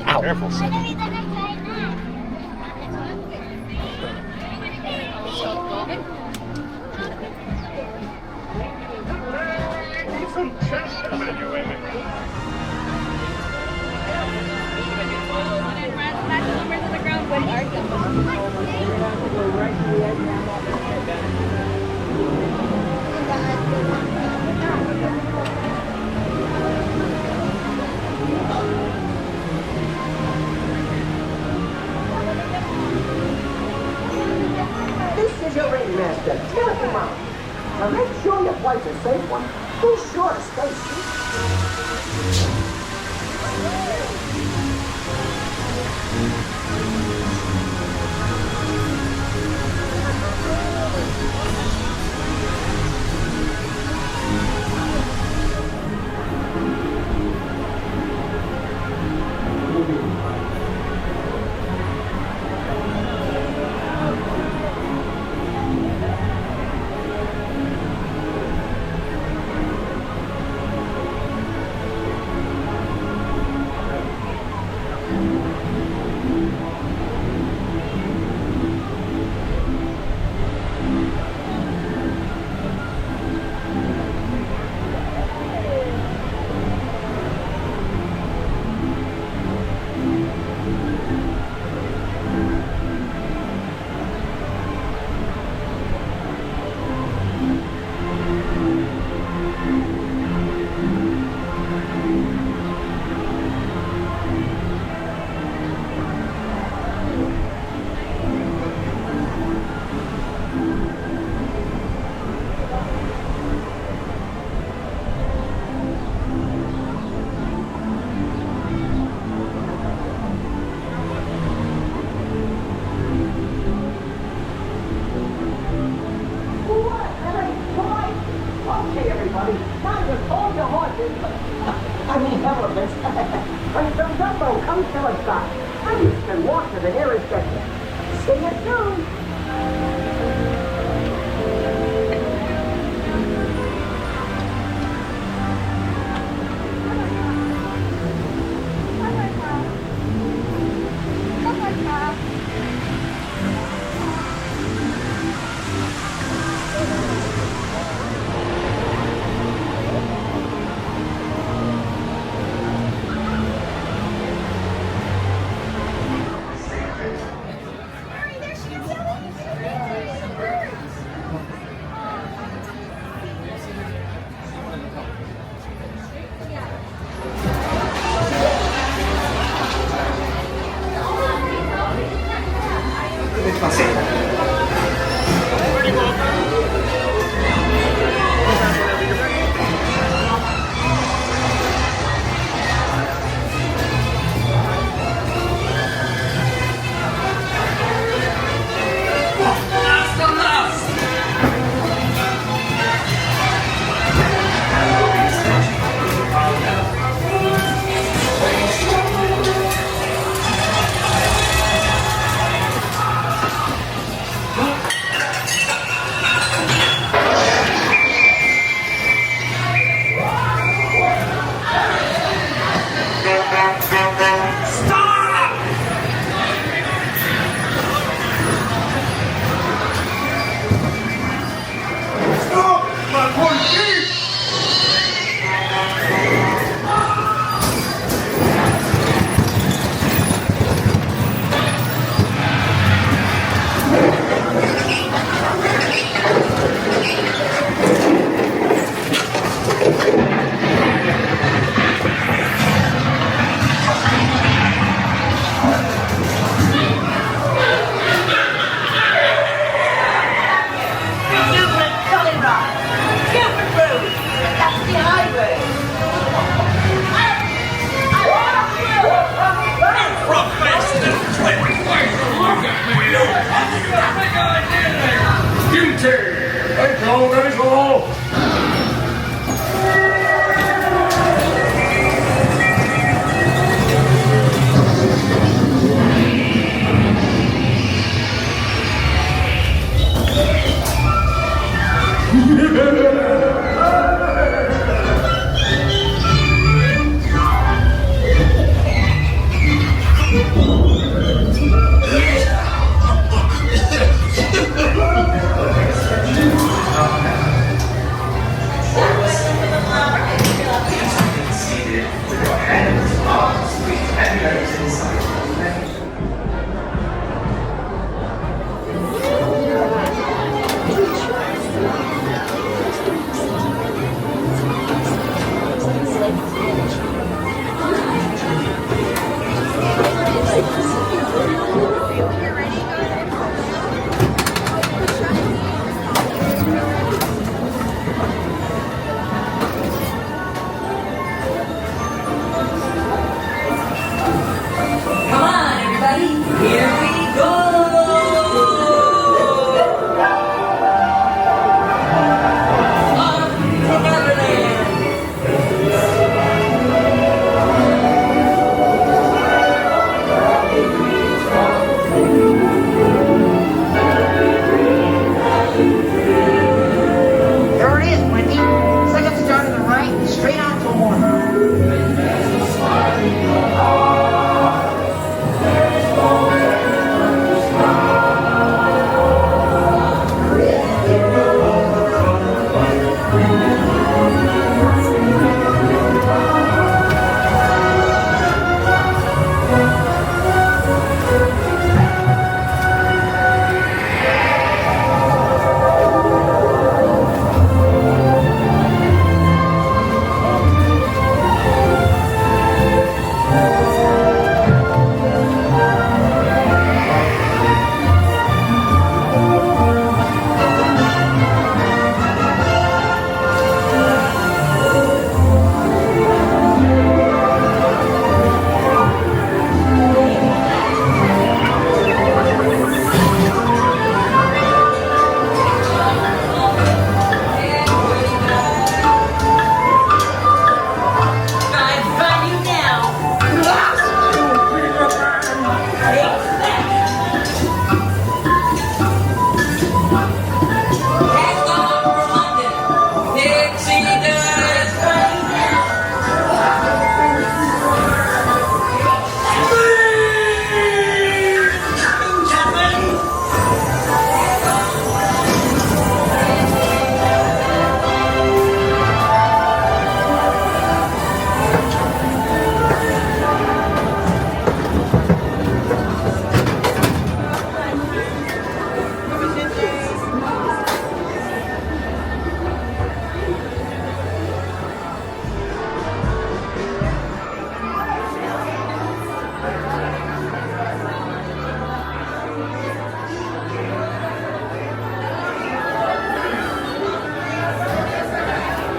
Ow. Careful, son. This is your ringmaster. Tell him out. Now make sure your flight's a safe one. Be sure to stay safe. When some Dumbo comes to a stop, you can walk to the nearest exit. See you soon. go, let it go!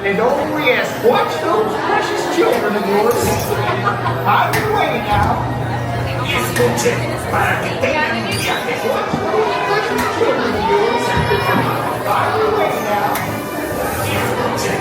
And oh yes, watch those precious children of yours. Out of the way now. Yes, good tip. Watch those precious children of yours. Out of the way now. Yes, good tip.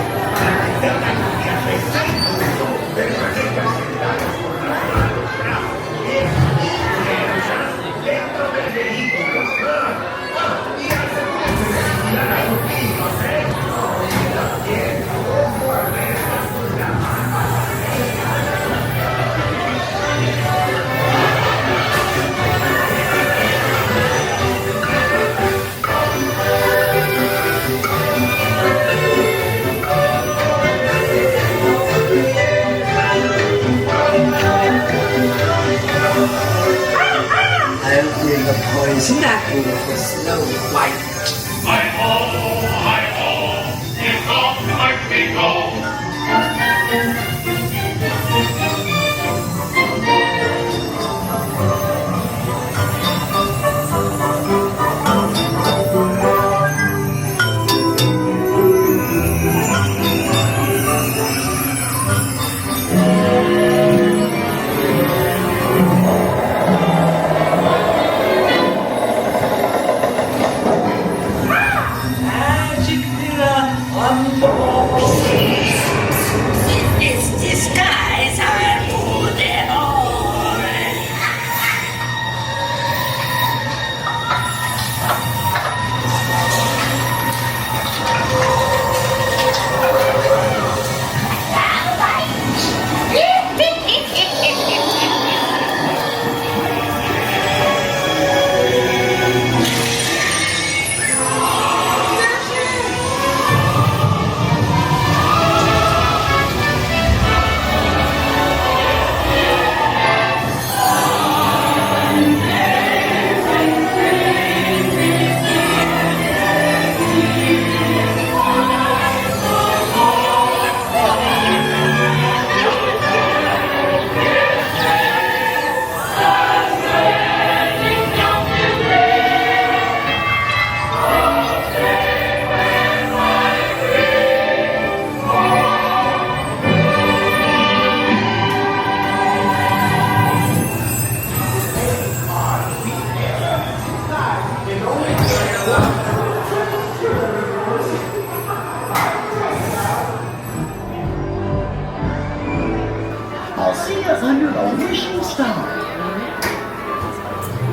I'll bring a poison apple for Snow White. Hi-ho, here comes my people.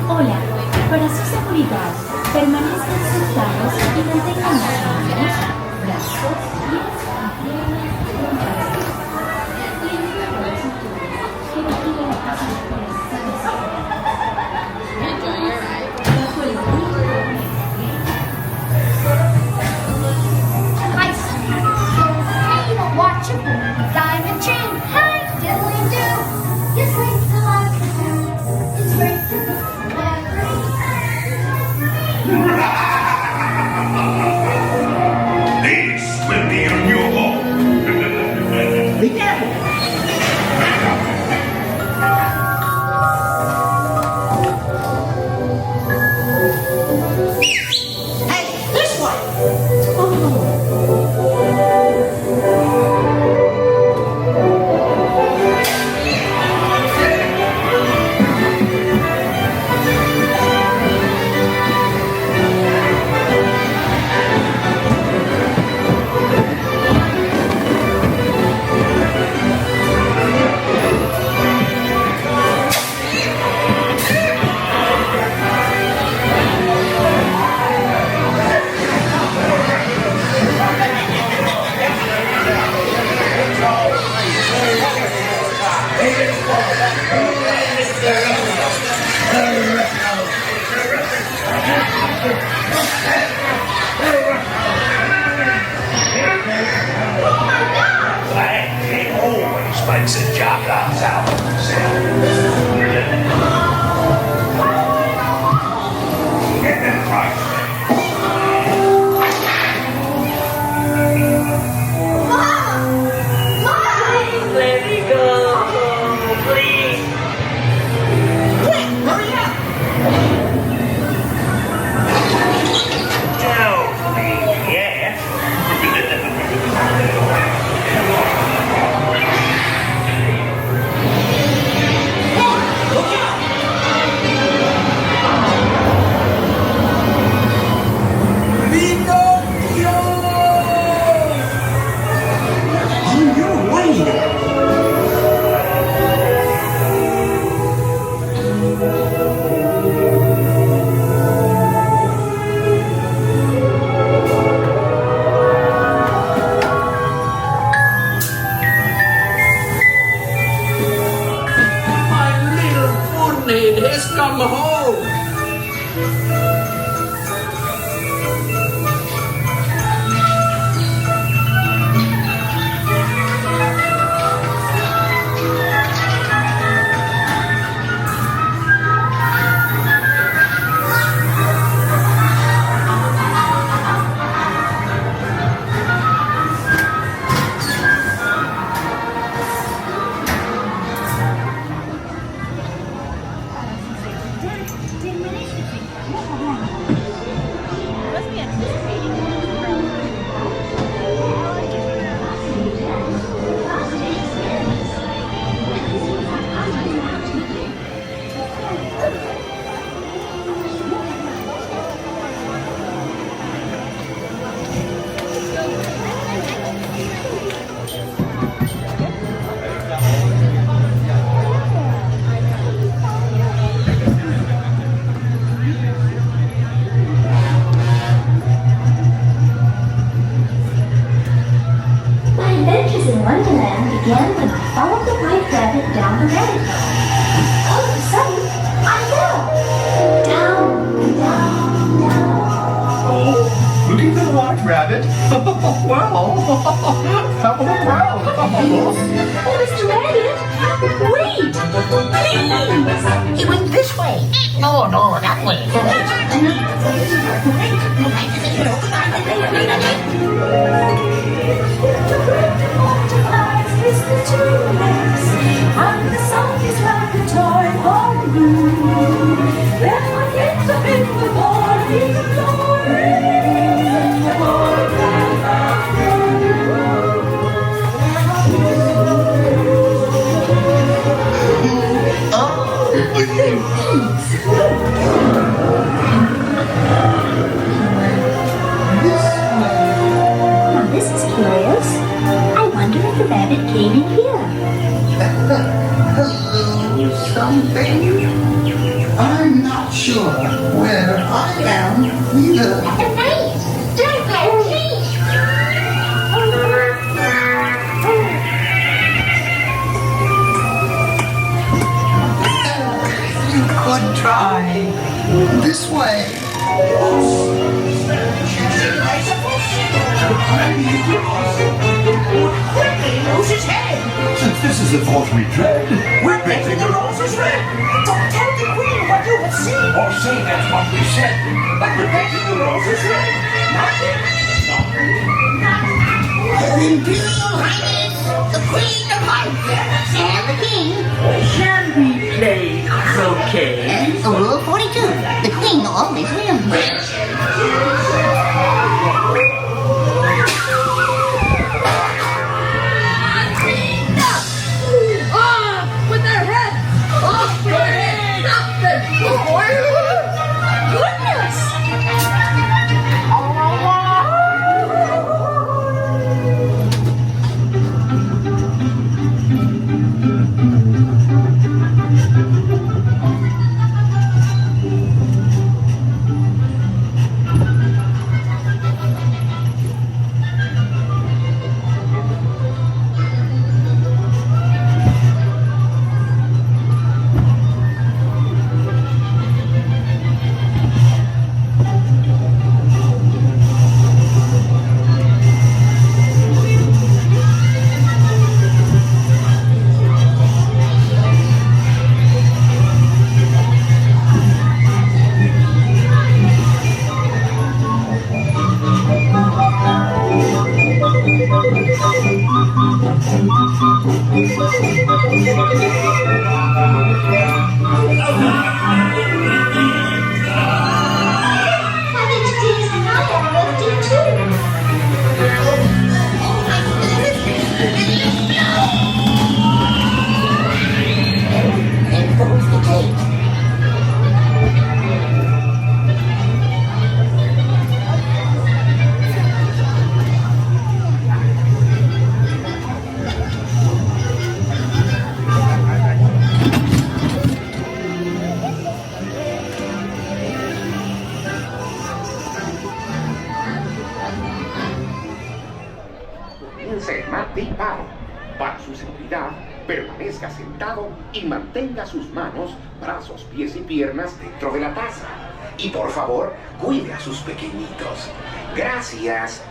Hola, para su seguridad, permanezcan sentados y mantengan las manos, brazos, pies y piernas juntas. I see. Hey, watch it. Diamond chain. Hi, diddly-do. It's great to love you. It's great to be This will be your new home. Be careful. Hey, this way! It always makes a jackass out of himself. Get them right. Let me go, please. Quick, hurry up! Tell me, yes. Pinocchio! On your way! My little foothead has come home. My adventures in Wonderland began when I followed the white rabbit down the rabbit hole. All of a sudden, I fell. Down, down, down. Oh, look at the white rabbit. Well, how proud. Oh, Mr. Rabbit, wait, please. He went this way. No, that way. And the song is like a toy for you. Then I get up in the morning glory. Now this is curious. I wonder if the rabbit came in here. Hello, something? I'm not sure where I am either. Please, don't go, please. You could try. This way. Quickly lose his head! Since this is the fault we dread, We're painting the roses red! Don't tell the queen what you have seen! or say that's what we said. But we're painting the roses red! Her Imperial Highness, the Queen of Hearts, and the King. Shall we play croquet? Rule 42, the Queen always wins. Off with their heads! Off with their heads! Off the goodness! Para su seguridad, permanezca sentado y mantenga sus manos, brazos, pies y piernas dentro de la taza. Y por favor, cuide a sus pequeñitos. Gracias.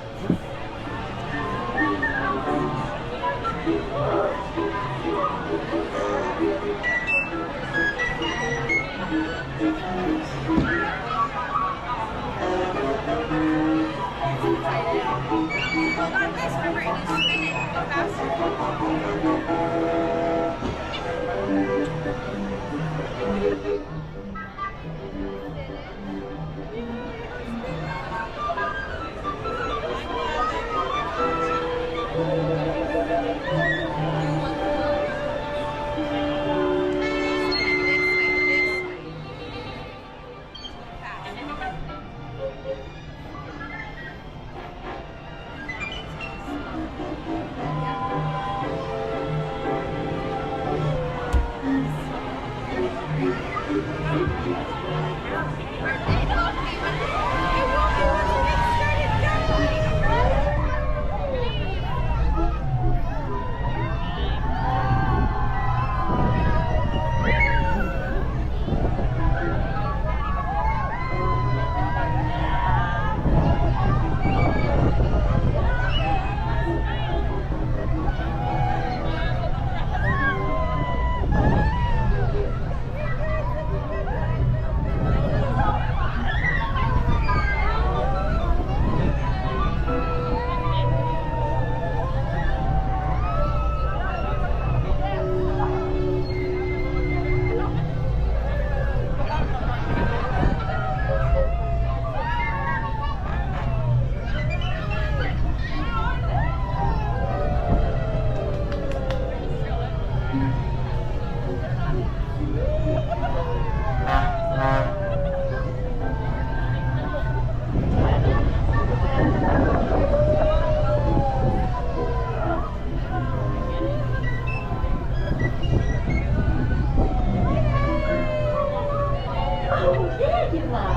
Oh, there you are.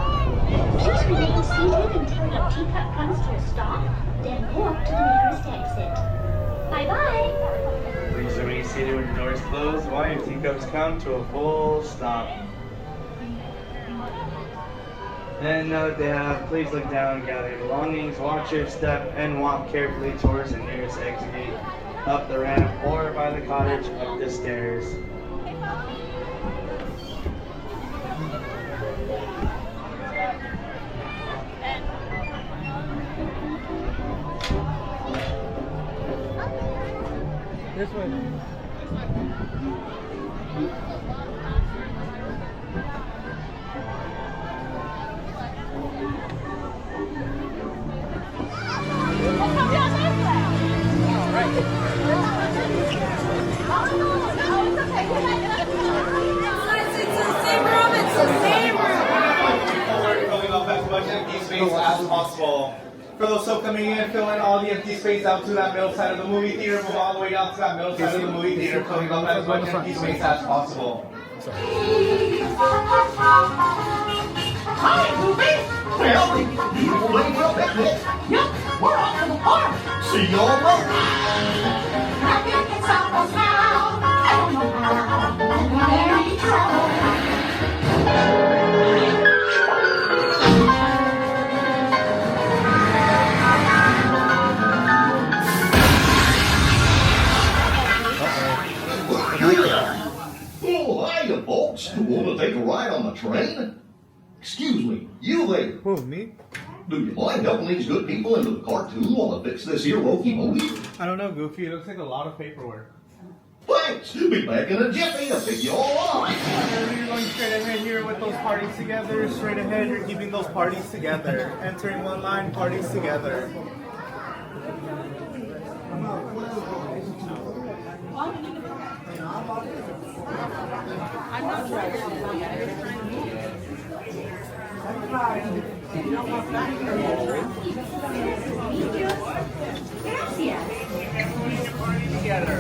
Please remain seated until your teacup comes to a stop, then walk to the nearest exit. Bye-bye. Please remain seated when your doors close while your teacups come to a full stop. And note they have, please look down, gather your belongings, watch your step, and walk carefully towards the nearest exit gate, up the ramp, or by the cottage, up the stairs. This way. As possible. For those still coming in, fill in all the empty space out to that middle side of the movie theater. Move all the way down to that middle side of the movie theater, filling up as much empty space as possible. Hi, movie! Well, you ready for a picnic? Yep, we're off to the park. See you all later. I think it's almost now. I don't know how. I'm very trouble. Oh, hiya, folks. Want to take a ride on the train? Excuse me, you there. Who, me? Do you mind helping these good people into the cartoon while I fix this here locomotive? I don't know, Goofy. It looks like a lot of paperwork. Thanks. Be back in a jiffy to pick you all up. You're going straight ahead here with those parties together. Straight ahead, you're keeping those parties together. Entering one line, parties together. I'm not sure. Together.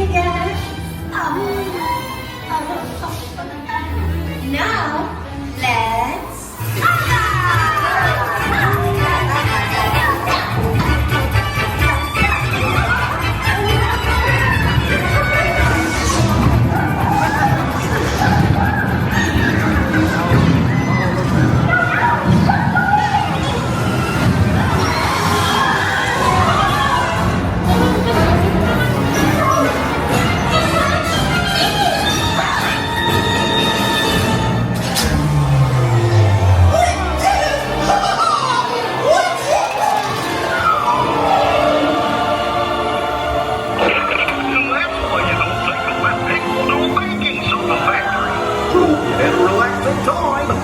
again. Now, let's...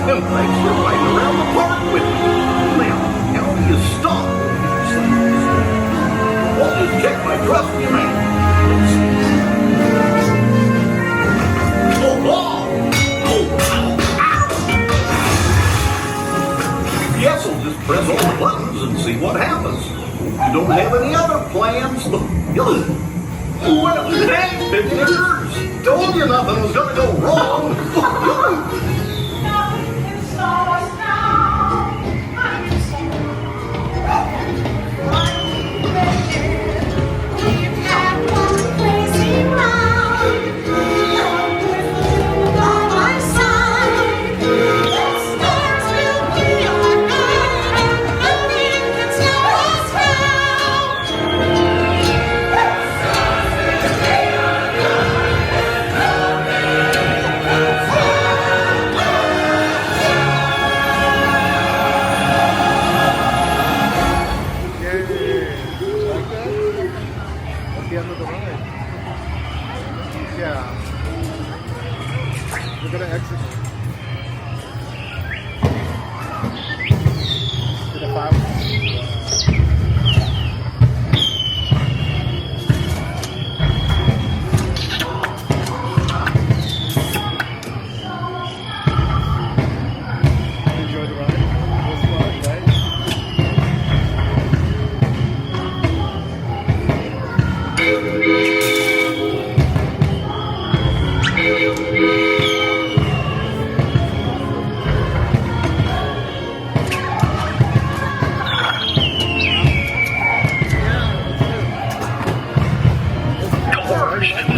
Thanks for riding around the park with me. Now, how do you stop? Well, just check my trust, you man. Oh, yes, we'll just press all the buttons and see what happens. You don't have any other plans? Well, hey, pictures. Told you nothing was going to go wrong.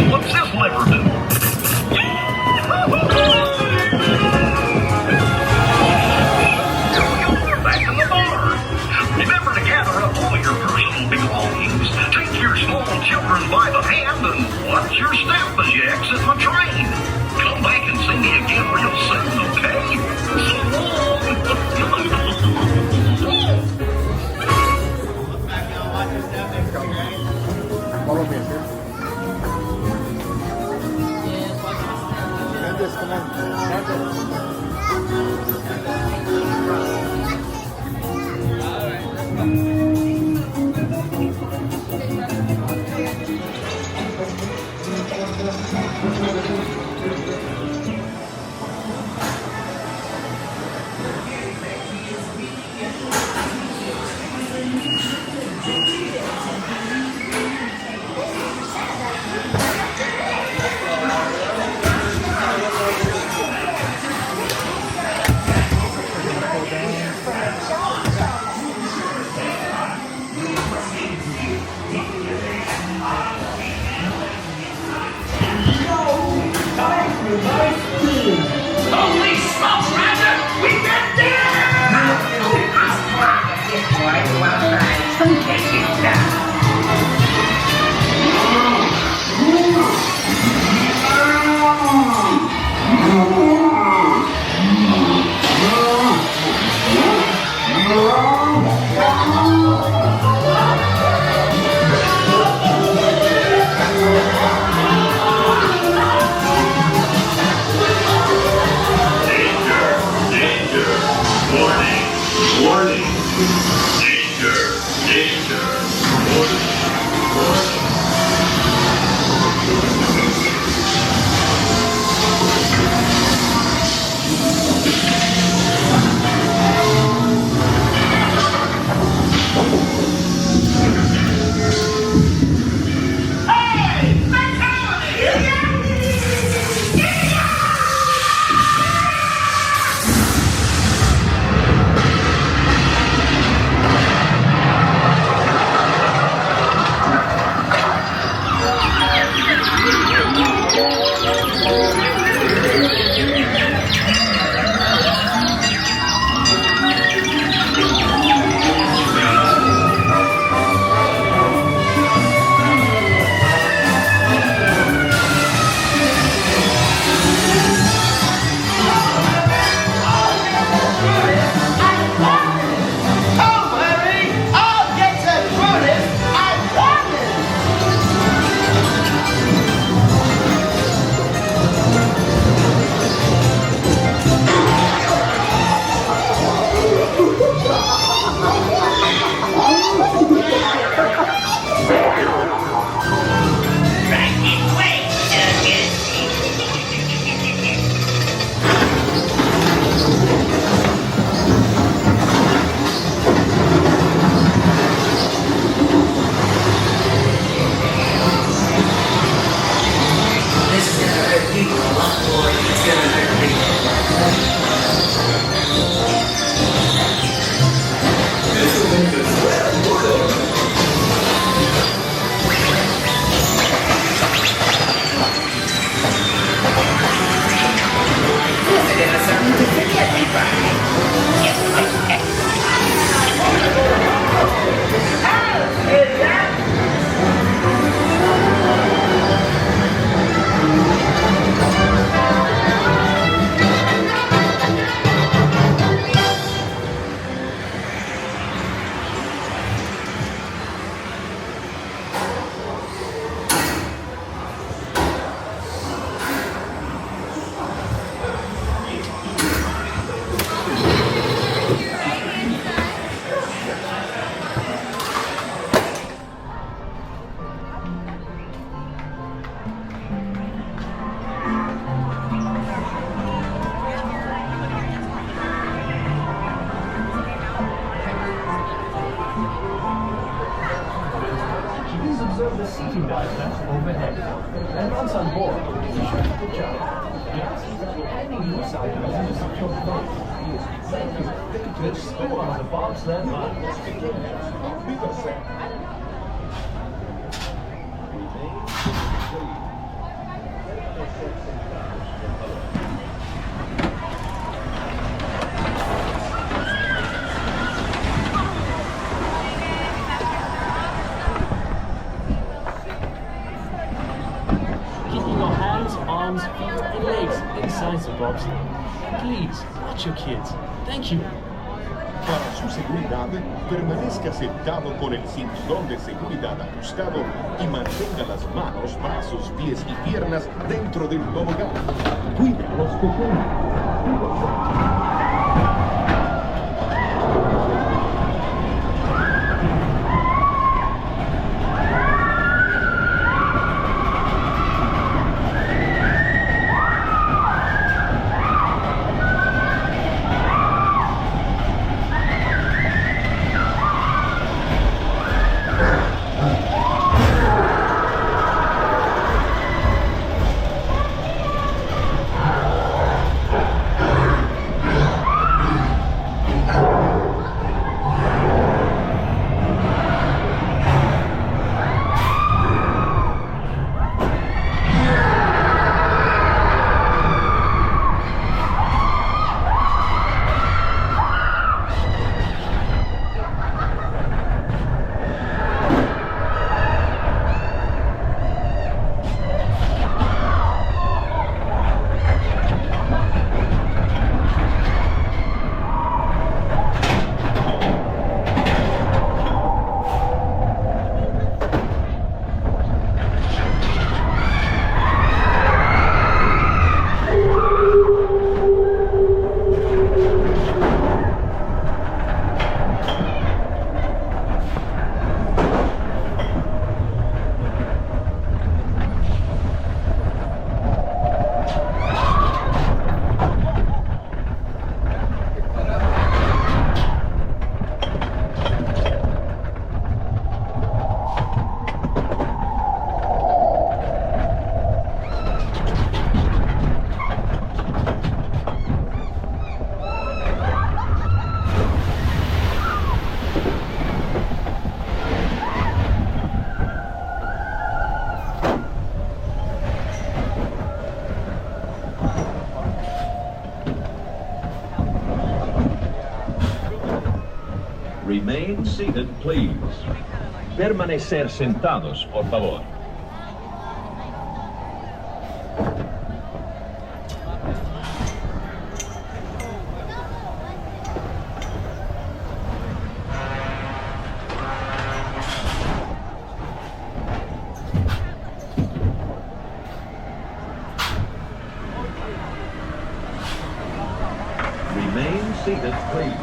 What's this lever do? Back in the bar. Remember to gather up all your personal belongings. Take your small children by the hand and watch your step as you exit the train. Come back and see me again real soon, okay? So long. Follow me here. Come on. on board. Good job. Adding new sidings into such a fun. Let's go on the bobsled ride. Keeping your hands, arms, feet, and legs inside the bobsled. Please, watch your kids. Thank you. Para su seguridad, permanezca sentado con el cinturón de seguridad ajustado y mantenga las manos, brazos, pies y piernas dentro del tobogán. Cuide a los pequeños. Remain seated, please. Permanecer sentados, por favor. Remain seated, please.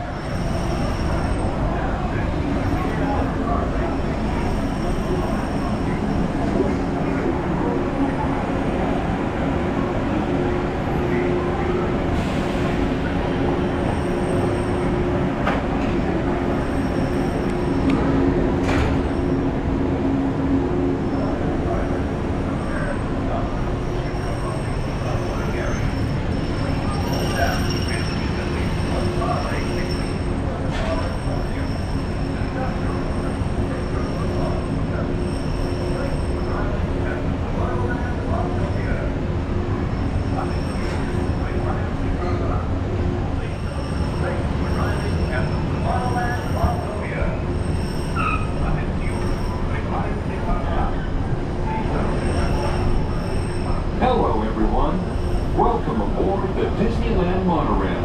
Hello, everyone. Welcome aboard the Disneyland Monorail.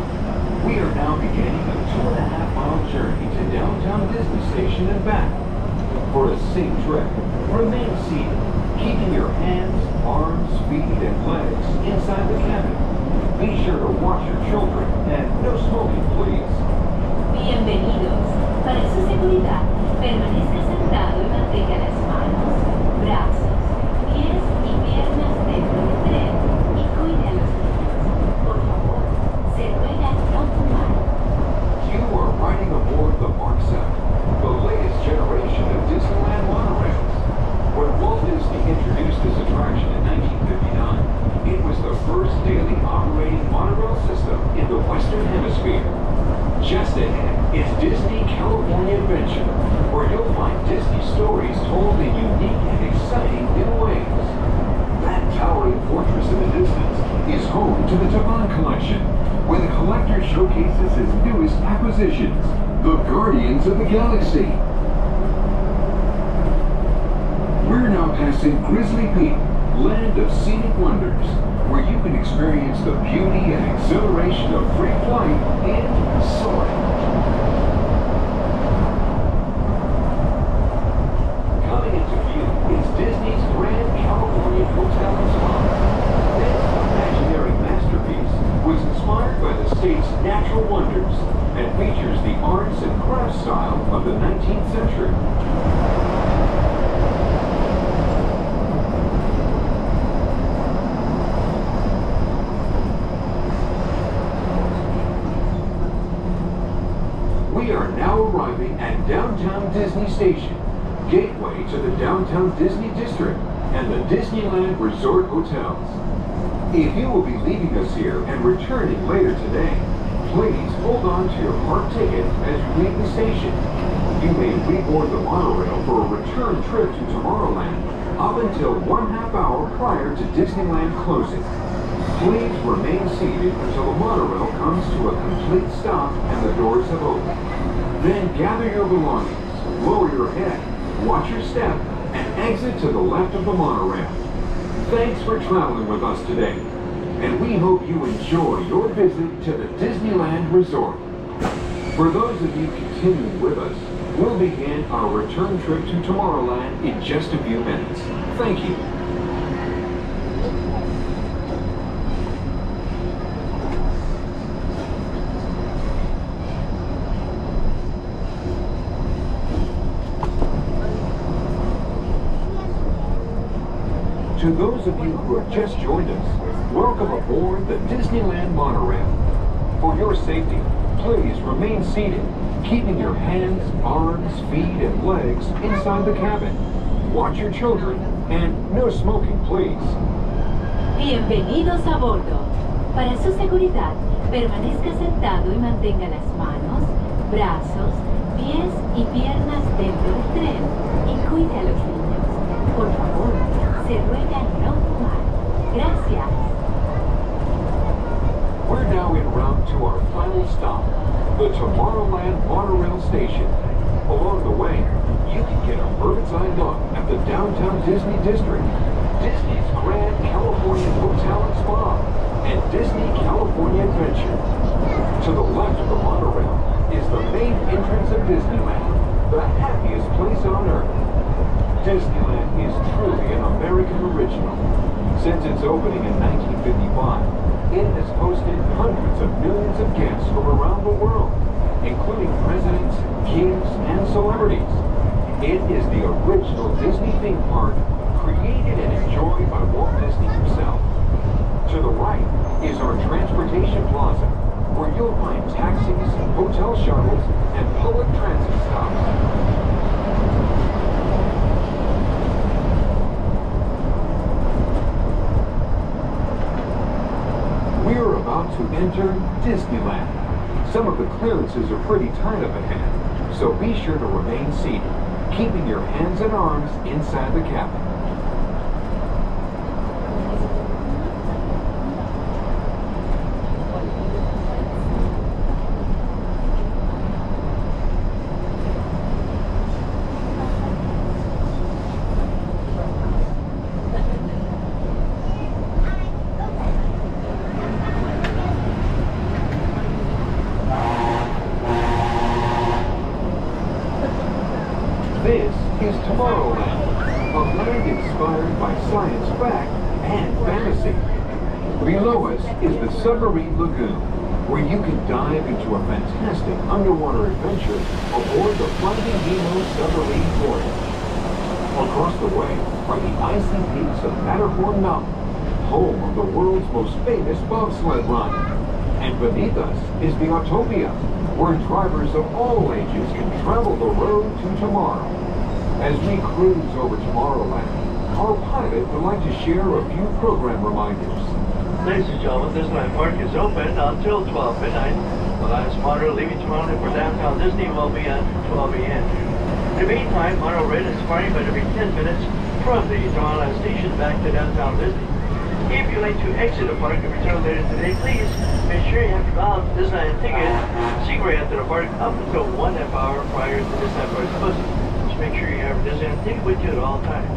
We are now beginning a 2.5-mile journey to downtown Disney Station and back. For a safe trip, remain seated, keeping your hands, arms, feet, and legs inside the cabin. Be sure to watch your children and no smoking, please. Bienvenidos. Para su seguridad, permanezca sentado y mantenga las manos, brazos, pies y piernas dentro del tren y cuide a los niños. Por favor, se ruega no fumar. You are riding aboard the Mark 7, the latest generation of Disneyland monorails. When Walt Disney introduced this attraction in 1959, Disney California Adventure, where you'll find Disney stories told in unique and exciting new ways. That towering fortress in the distance is home to the Twain collection, where the collector showcases his newest acquisitions, the Guardians of the Galaxy. We're now passing Grizzly Peak, land of scenic wonders, where you can experience the beauty and exhilaration of free flight and soaring. Coming into view is Disney's Grand California Hotel and Spa. This imaginary masterpiece was inspired by the state's natural wonders and features the arts and crafts style of the 19th century. We are now arriving at Downtown Disney Station, gateway to the Downtown Disney District and the Disneyland Resort Hotels. If you will be leaving us here and returning later today, please hold on to your park ticket as you leave the station. You may reboard the monorail for a return trip to Tomorrowland up until 1/2 hour prior to Disneyland closing. Please remain seated until the monorail comes to a complete stop and the doors have opened. Then gather your belongings, lower your head, watch your step, and exit to the left of the monorail. Thanks for traveling with us today, and we hope you enjoy your visit to the Disneyland Resort. For those of you continuing with us, we'll begin our return trip to Tomorrowland in just a few minutes. Thank you. To those of you who have just joined us, welcome aboard the Disneyland Monorail. For your safety, please remain seated, keeping your hands, arms, feet, and legs inside the cabin. Watch your children, and no smoking, please. Bienvenidos a bordo. Para su seguridad, permanezca sentado y mantenga las manos, brazos, pies y piernas dentro del tren y cuide a los niños. Por favor, se ruega no fumar. Gracias. We're now en route to our final stop, the Tomorrowland Monorail Station. Along the way, you can get a bird's eye look at the Downtown Disney District, Disney's Grand California Hotel and Spa, and Disney California Adventure. To the left of the monorail is the main entrance of Disneyland, the happiest place on earth. Disneyland is truly an American original. Since its opening in 1955, it has hosted hundreds of millions of guests from around the world, including presidents, kings, and celebrities. It is the original Disney theme park, created and enjoyed by Walt Disney himself. To the right is our transportation plaza, where you'll find taxis, hotel shuttles, and public transit stops. We are about to enter Disneyland. Some of the clearances are pretty tight up ahead, so be sure to remain seated, keeping your hands and arms inside the cabin. This is Tomorrowland, a land inspired by science fact and fantasy. Below us is the Submarine Lagoon, where you can dive into a fantastic underwater adventure aboard the Finding Nemo submarine voyage. Across the way are the icy peaks of Matterhorn Mountain, home of the world's most famous bobsled run. And beneath us is the Autopia, where drivers of all ages can travel the road to tomorrow. As we cruise over Tomorrowland, our pilot would like to share a few program reminders. Ladies and gentlemen, Disneyland Park is open until 12 midnight. The last monorail leaving tomorrow for downtown Disney will be at 12 a.m. In the meantime, Monorail is firing but every 10 minutes from the Tomorrowland station back to downtown Disney. If you'd like to exit the park and return later today, please make sure you have your valid Disneyland ticket. Secret enter the park up until 1.5 hours prior to Disneyland Park's closing. Just make sure you have your Disneyland ticket with you at all times.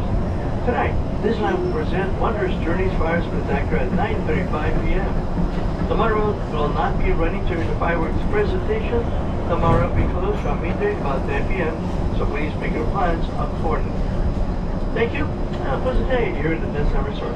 Tonight, Disneyland will present Wondrous Journeys Fire Spectacular at 9:35 p.m. The monorail will not be running during the fireworks presentation. The monorail will be closed from midday about 10 p.m., so please make your plans accordingly. Thank you, and have a pleasant day here at the Disneyland Resort.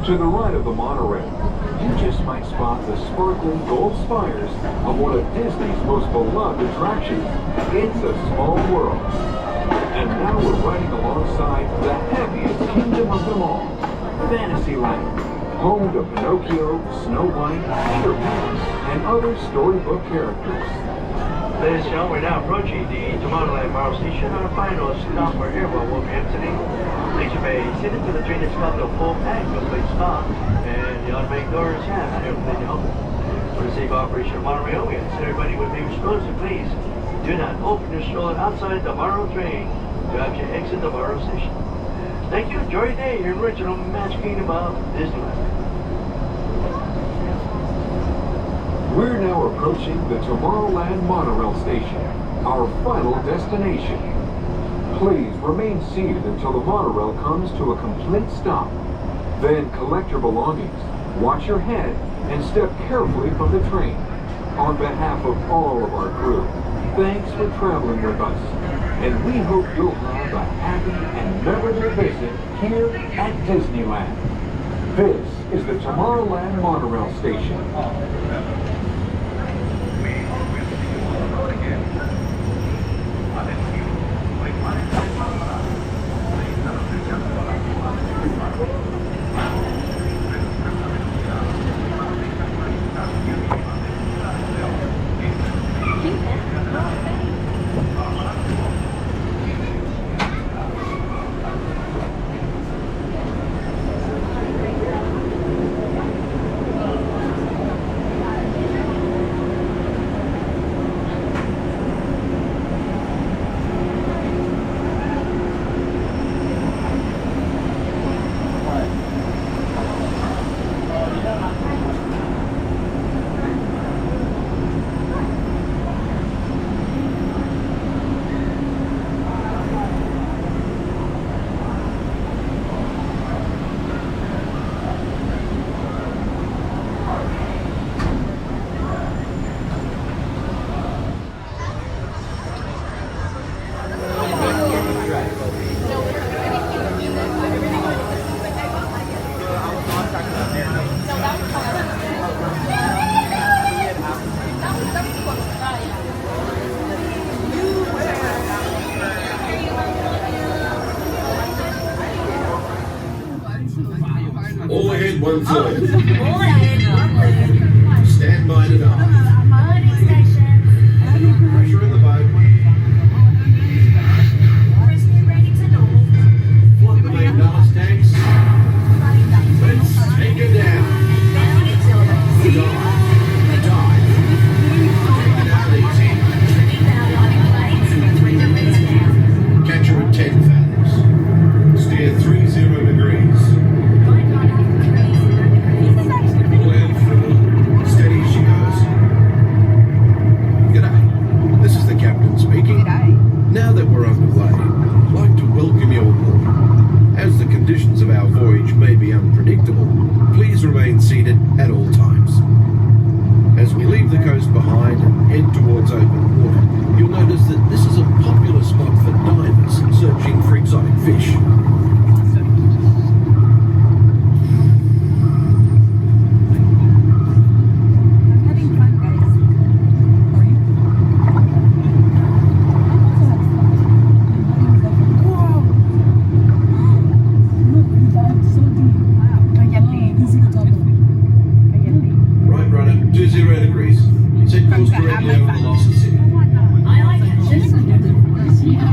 To the right of the monorail, you just might spot the sparkling gold spires of one of Disney's most beloved attractions. It's a small world. And now we're riding alongside the happiest kingdom of them all, Fantasyland, home to Pinocchio, Snow White, Peter Pan, and other storybook characters. Ladies and gentlemen, we're now approaching the Tomorrowland Monorail Station. Our final stop for everyone will be exiting. Please obey. Seated to the train is called the full pack, complete stop, and the automatic doors have everything open. For the safe operation of monorail, we ask everybody with baby strollers to please do not open your stroller outside the monorail train to have you exit the monorail station. Thank you. Enjoy your day here in the original Magic Kingdom of Disneyland. We're now approaching the Tomorrowland Monorail Station, our final destination. Please remain seated until the monorail comes to a complete stop. Then collect your belongings, watch your head, and step carefully from the train. On behalf of all of our crew, thanks for traveling with us, and we hope you'll have a happy and memorable visit here at Disneyland. This is the Tomorrowland Monorail Station. All ahead, 1 Stand by to dive. Pressure in the boat. Flood the main ballast tanks. Let's take it down. Dive. Take it out easy. Catch her at 10 fathoms. Steer 30 degrees. Steady as she goes. goes directly over the Lost City. Aye, aye, Captain.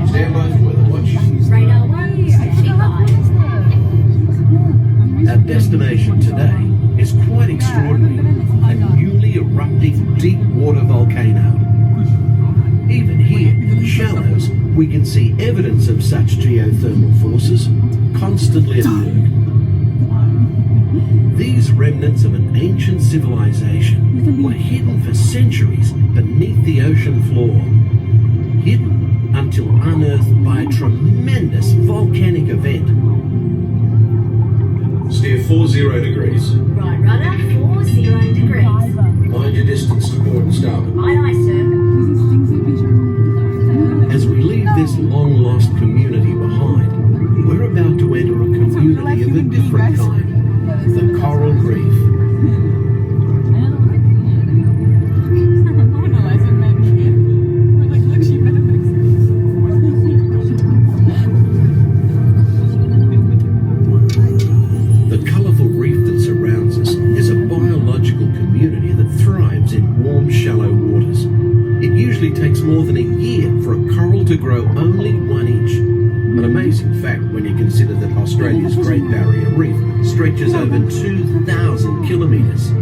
Stand by for weather watch. Radar 1, safety 5. Our destination today is quite extraordinary, a newly erupting deep water volcano. Even here in the shallows, we can see evidence of such geothermal forces constantly at work. These remnants of an ancient civilization were hidden for centuries beneath the ocean floor. Hidden until unearthed by a tremendous volcanic event. Steer 40 degrees. Right rudder, 40 degrees. Mind your distance to port and starboard. Aye, aye, sir. As we leave this long-lost community behind, we're about to enter a community of a different kind, the coral reef. The colourful reef that surrounds us is a biological community that thrives in warm, shallow waters. It usually takes more than a year for a coral to grow only 1 inch. An amazing fact when you consider that Australia's Great Barrier Reef stretches over 2,000 kilometres.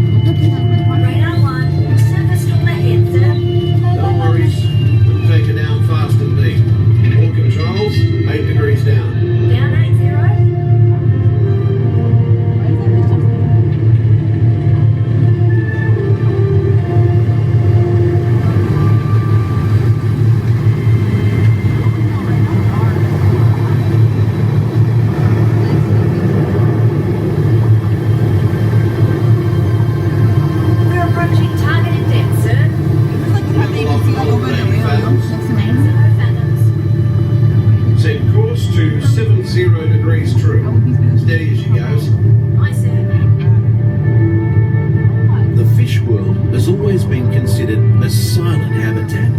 Radar 1, surface storm ahead, sir. No worries. We'll take it down fast and deep. All controls, 8 degrees down. Down 80. We're approaching targeted depth, sir. Level off all 80 fathoms. 80 fathoms. Set course to 70 degrees true. Steady as she goes. Aye, sir. The fish world has always been considered a silent habitat.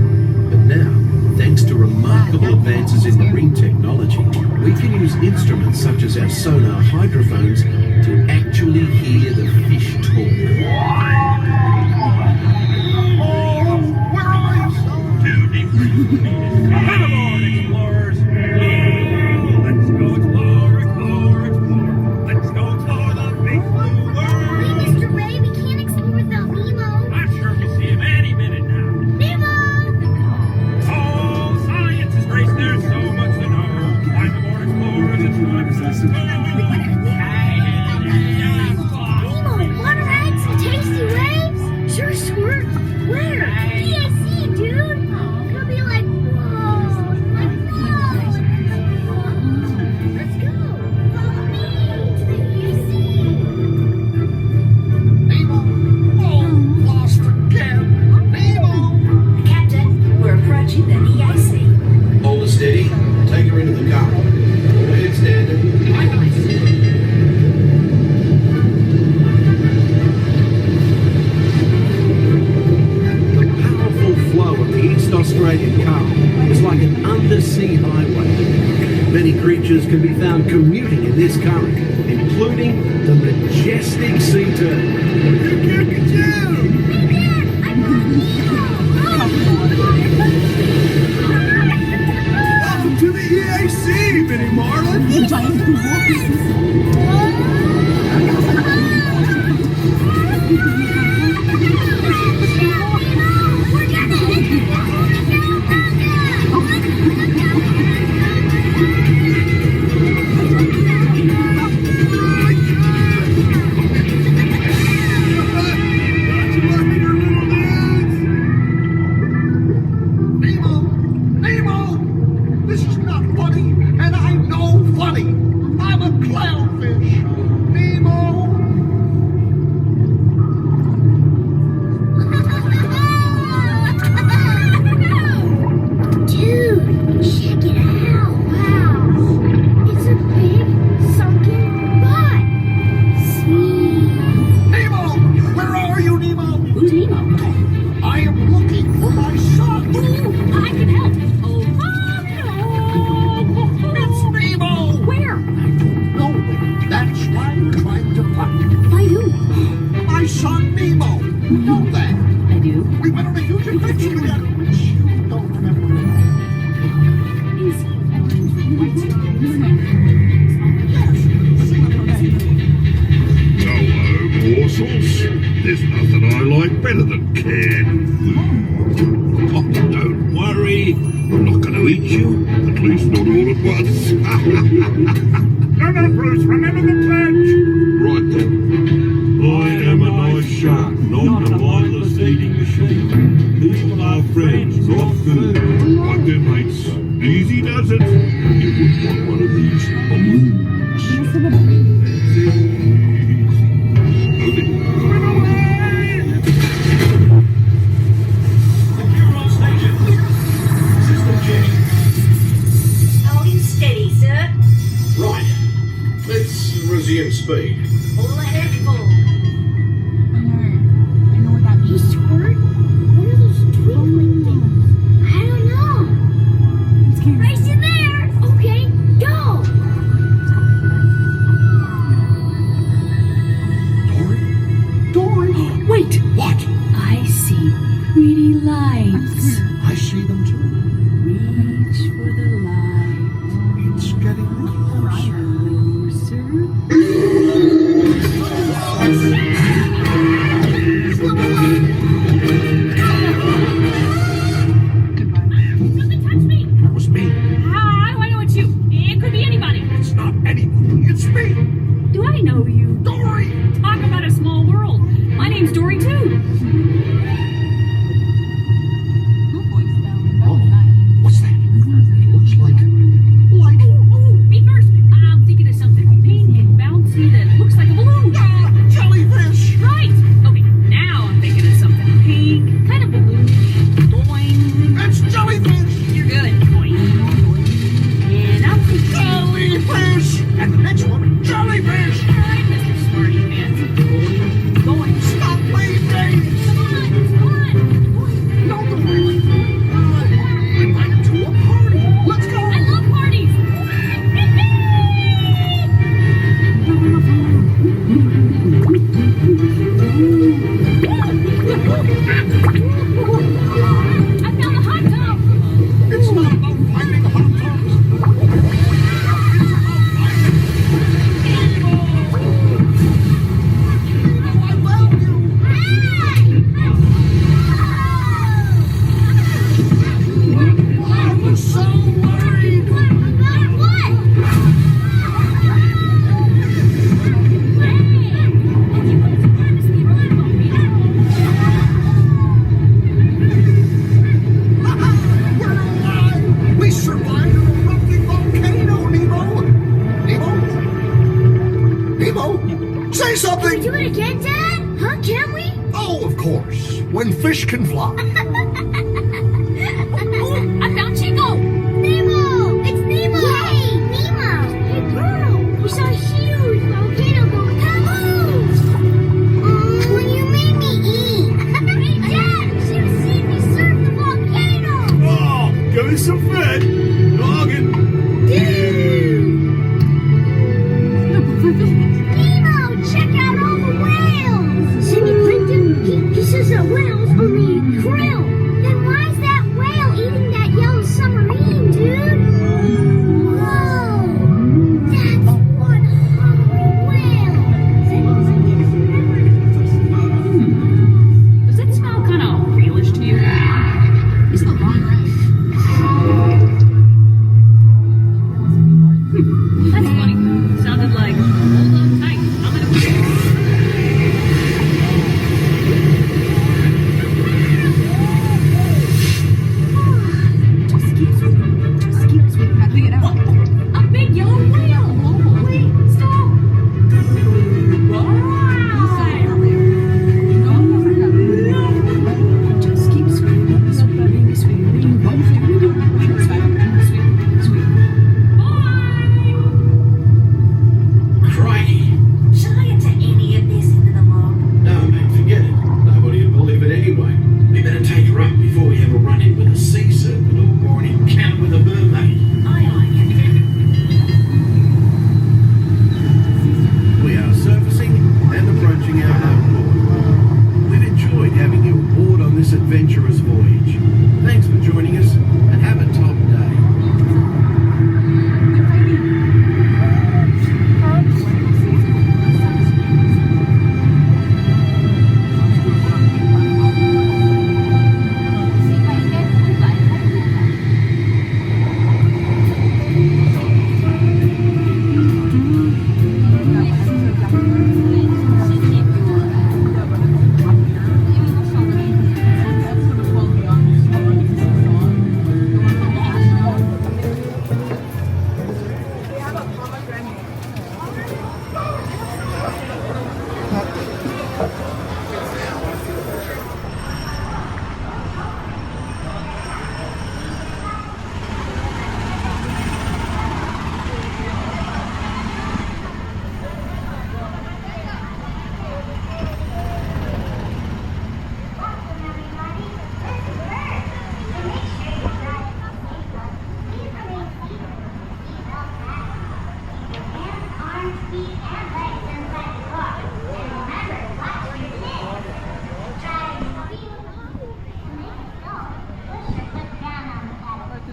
But now, thanks to remarkable advances in marine technology, we can use instruments such as our sonar hydrophones to actually hear the fish talk. Come aboard, explorers! Let's go explore, explore, explore. Let's go explore the big blue world. Wait, Mr. Ray, we can't explore without Nemo. I'm sure we'll see him any minute now. Nemo! Oh, science is great. There's so much to know. Climb aboard, explorers. It's time to Nemo, water eggs and tasty waves? Sure, sure. Where? PAC, dude. It'll be like, whoa. Like, whoa. Let's go. Follow me to the PAC. Nemo! Oh, lost again! Nemo! Captain, we're approaching the EAC. Hold her steady. Take her into the car. Head standing. Aye, aye, sir. The powerful flow of the East Australian Current is like an undersea highway. Many creatures can be found commuting in this current, including the majestic sea turtle. Welcome to the EAC, Minnie Marlin! Nemo! Nemo! This is not funny, and I know funny! I'm a clownfish! Nemo! Dude, check it out. Wow. It's a big sunken butt. Sweet. Nemo! Where are you, Nemo? Who's Nemo? I am looking for my son! Ooh, I can help. Oh, It's Nemo! where? I'm not going to eat you, at least not all at once. No, Bruce, remember the pledge. Right then. I am a nice shark, not a mindless eating machine. People are friends, not food. Like their mates. Easy does it. You would want one of these balloons. Holding steady, sir. Right. Let's resume speed. All ahead full. I know what that means. Squirt? What are those twinkling things? I don't know. Race in there. Okay, go. Dory? Wait. What? I see pretty lights. I see them too. Reach for the light. It's getting closer. Something touched me. That was me. How do I know it's you? It could be anybody. It's not anybody. It's me. Do I know you? Dory. Talk about a small world. My name's Dory too. Oh, what's that? It looks like light. Ooh, me first. I'm thinking of something pink and bouncy that looks like a balloon. Jellyfish. Right. Okay, now I'm thinking of something pink, kind of balloon. Boing. That's jellyfish. You're good. Boing. And I'm jellyfish. And the next one, jellyfish. All right, Mr. Smarty Pants. Going. Stop leaving. Come on. No, Dory. I'm invited to a party. Let's go. I love parties. I found a hot tub. It's not about finding hot tubs. I found you. I was so worried. We're alive. We survived an erupting volcano, Nemo. Nemo, say something. Do it again, Dad? Huh? Can we? Oh, of course. When fish can fly. I found Chico! Nemo! It's Nemo! Yay! Nemo! Hey, girl! We saw a huge volcano go kaboom! When you made me eat! Hey, Dad! You should have seen me surf the volcano! Oh, give me some fit. Noggin. Nemo! Check out all the whales! Cindy Clinton, he says that whales are eating krill! Then why is that whale eating that yellow submarine, dude? Whoa! That's one hungry whale! Does that smell kind of realish to you? It's the long ride.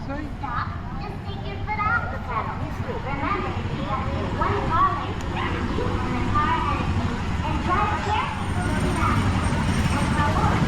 This way? Stop. Just take your foot off the pedal. Remember, you have just one car lane, you and the car ahead of you, and drive carefully fast. Por favor,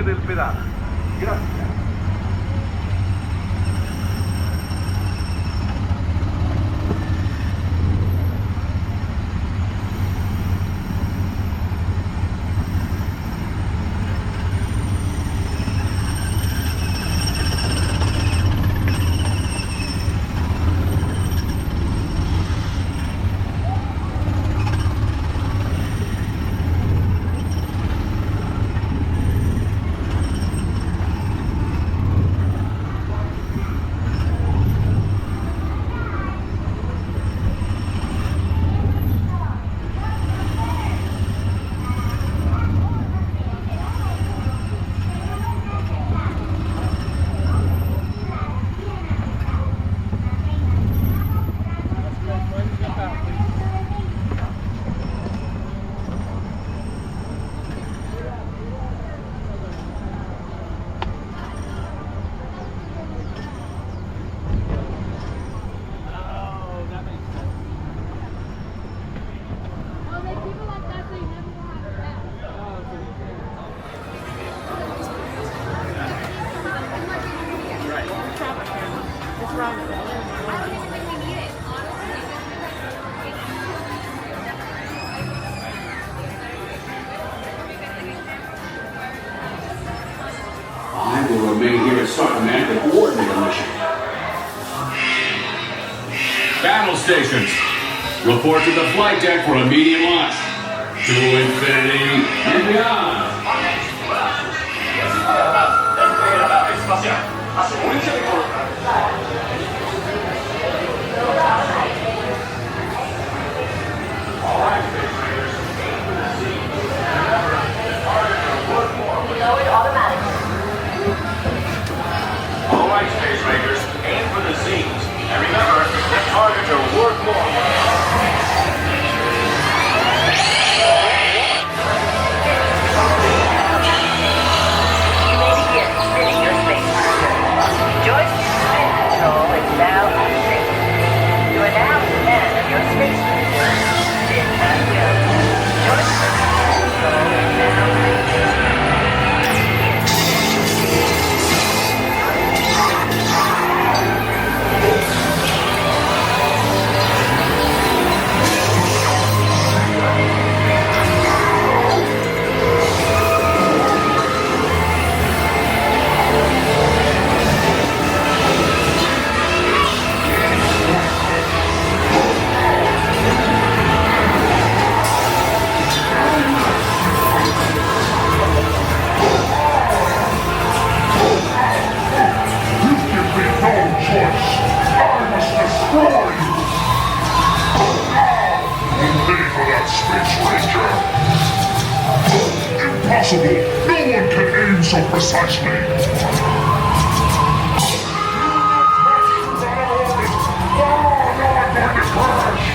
del pedale. Grazie. I will remain here at Submarine to coordinate the mission. Battle stations. Report to the flight deck for immediate launch. To infinity and beyond. All right, Space Rangers, aim for the Z's. And remember, the targets are worth more. You may begin spinning your space cruiser. Joystick spin control is now active. You are now in command of your space cruiser. Spin and go. Joystick spin control is now active. Impossible! No one can aim so precisely! You're going to crash!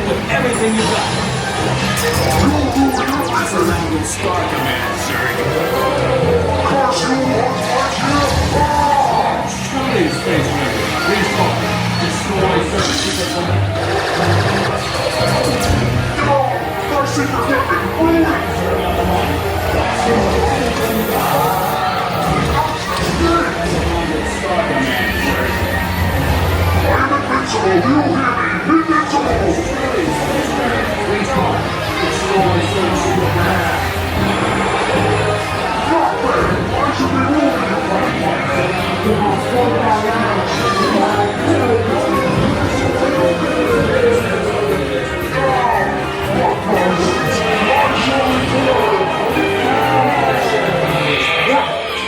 in with everything you got. That's a random star command, sir. Please, Space Ranger, please call. Destroy Circus.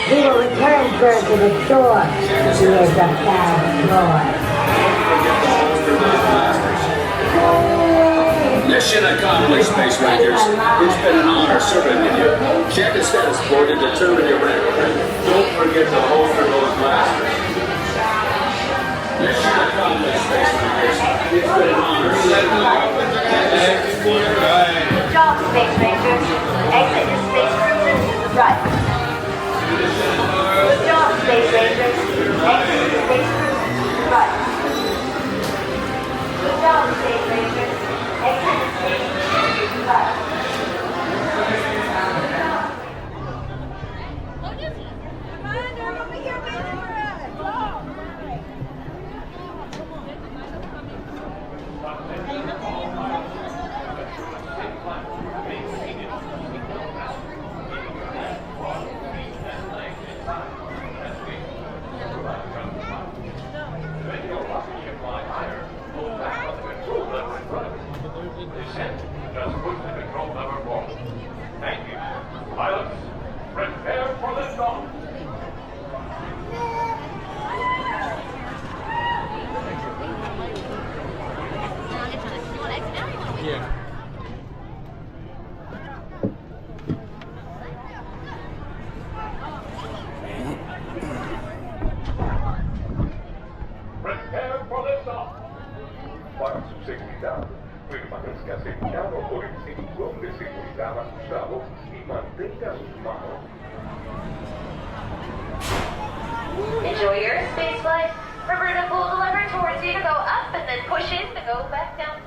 We will return her to the shore. She is a bad boy. Mission accomplished, Space Rangers. It's been an honor serving with you. Check the status board to determine your rank. Don't forget to holster those blasters. Mission accomplished, Space Rangers. It's been an honor serving with you. Good job, Space Rangers. Exit your space cruisers to the right. Good job, Space Rangers. Exit your space cruisers to the right. Good job, Space Rangers. Exit your space cruisers to the right. Just push the control lever forward. Thank you. Pilots, prepare for liftoff. Yeah. Prepare for liftoff. Para su seguridad, permanezca sentado por el cinturón de seguridad ajustado y mantenga sus manos. Enjoy your space flight. Remember to pull the lever towards you to go up and then push in to go back down.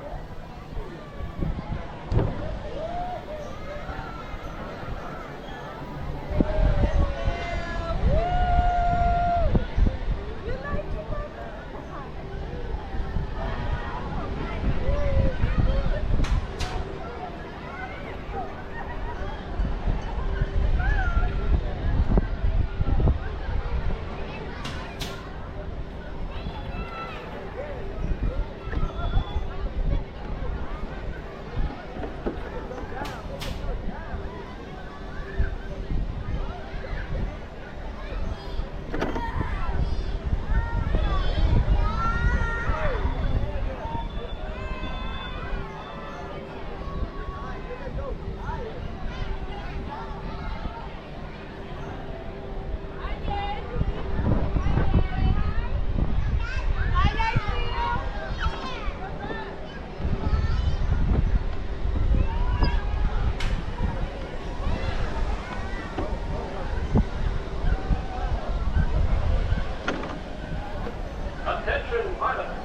Attention pilots.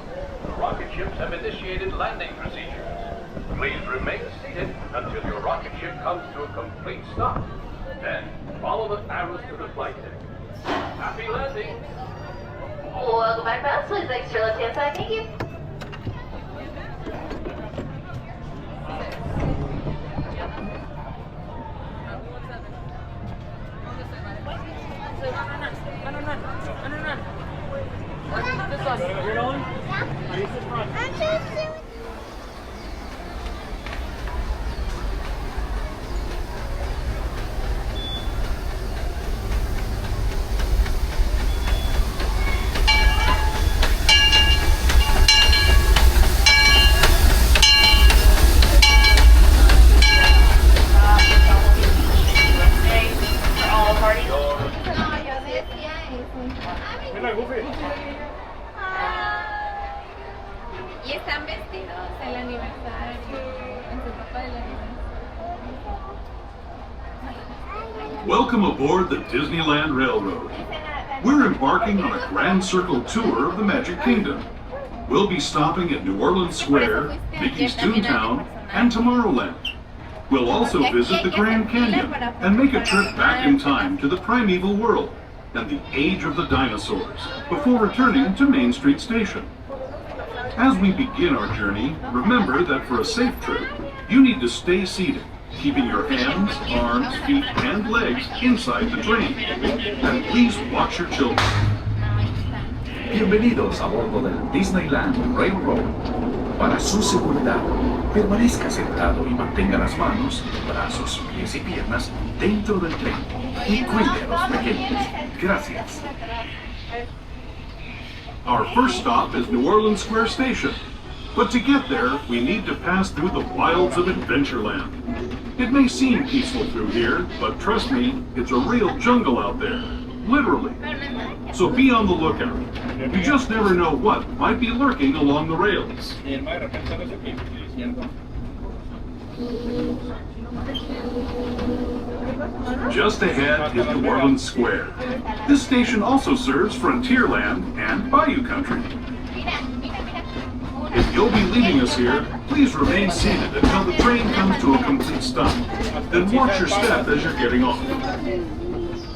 The rocket ships have initiated landing procedures. Please remain seated until your rocket ship comes to a complete stop. Then follow the arrows to the flight deck. Happy landing. Welcome back, Mouse. Please extra left hand side. Thank you. You're on? Yeah. Face the front. Welcome aboard the Disneyland Railroad. We're embarking on a grand circle tour of the Magic Kingdom. We'll be stopping at New Orleans Square, Mickey's Toontown, and Tomorrowland. We'll also visit the Grand Canyon and make a trip back in time to the primeval world and the age of the dinosaurs before returning to Main Street Station. As we begin our journey, remember that for a safe trip, you need to stay seated, keeping your hands, arms, feet, and legs inside the train. And please watch your children. Bienvenidos a bordo del Disneyland Railroad. Para su seguridad, permanezca sentado y mantenga las manos, brazos, pies y piernas dentro del tren y cuide a los pequeños. Gracias. Our first stop is New Orleans Square Station. But to get there, we need to pass through the wilds of Adventureland. It may seem peaceful through here, but trust me, it's a real jungle out there. Literally. So be on the lookout. You just never know what might be lurking along the rails. Just ahead is New Orleans Square. This station also serves Frontierland and Bayou Country. If you'll be leaving us here, please remain seated until the train comes to a complete stop. Then watch your step as you're getting off.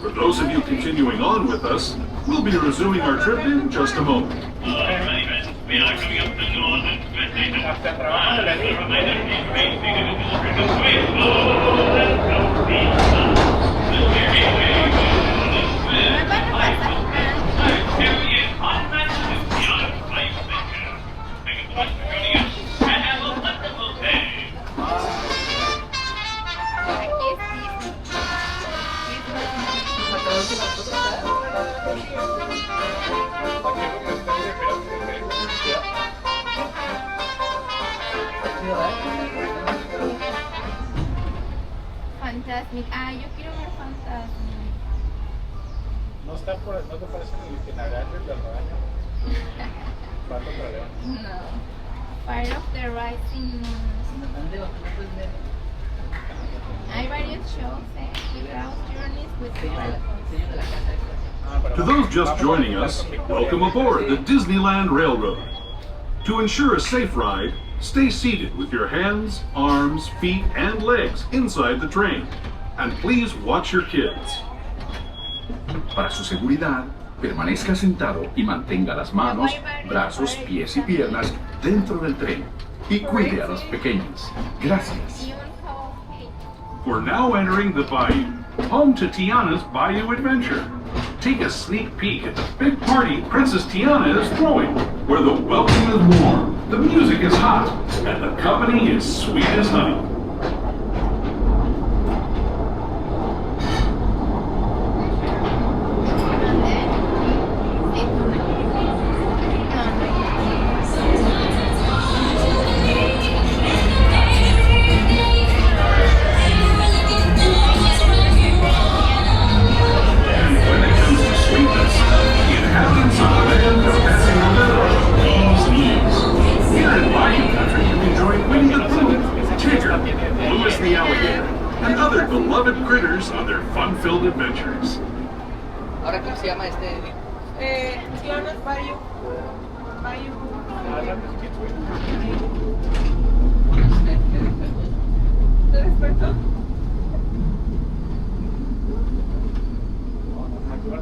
For those of you continuing on with us, we'll be resuming our trip in just a moment. We are coming up to New Orleans Square Station. As a reminder, please remain seated until the train Fantasmic. Ah, yo quiero ver Fantasmic. No está por, no te parece ni que agarre del rebaño. ¿Cuánto problema? No. Fire of the Rising Moon. Hay varios shows, without journeys with people. To those just joining us, welcome aboard the Disneyland Railroad. To ensure a safe ride, stay seated with your hands, arms, feet, and legs inside the train. And please watch your kids. Para su seguridad, permanezca sentado y mantenga las manos, brazos, pies y piernas dentro del tren y cuide a los pequeños. Gracias. We're now entering the Bayou, home to Tiana's Bayou Adventure. Take a sneak peek at the big party Princess Tiana is throwing, where the welcome is warm, the music is hot, and the company is sweet as honey. On their fun-filled adventures. Ahora, ¿cómo se llama este? Tiana's Bayou. Bayou. ¿Te despertó?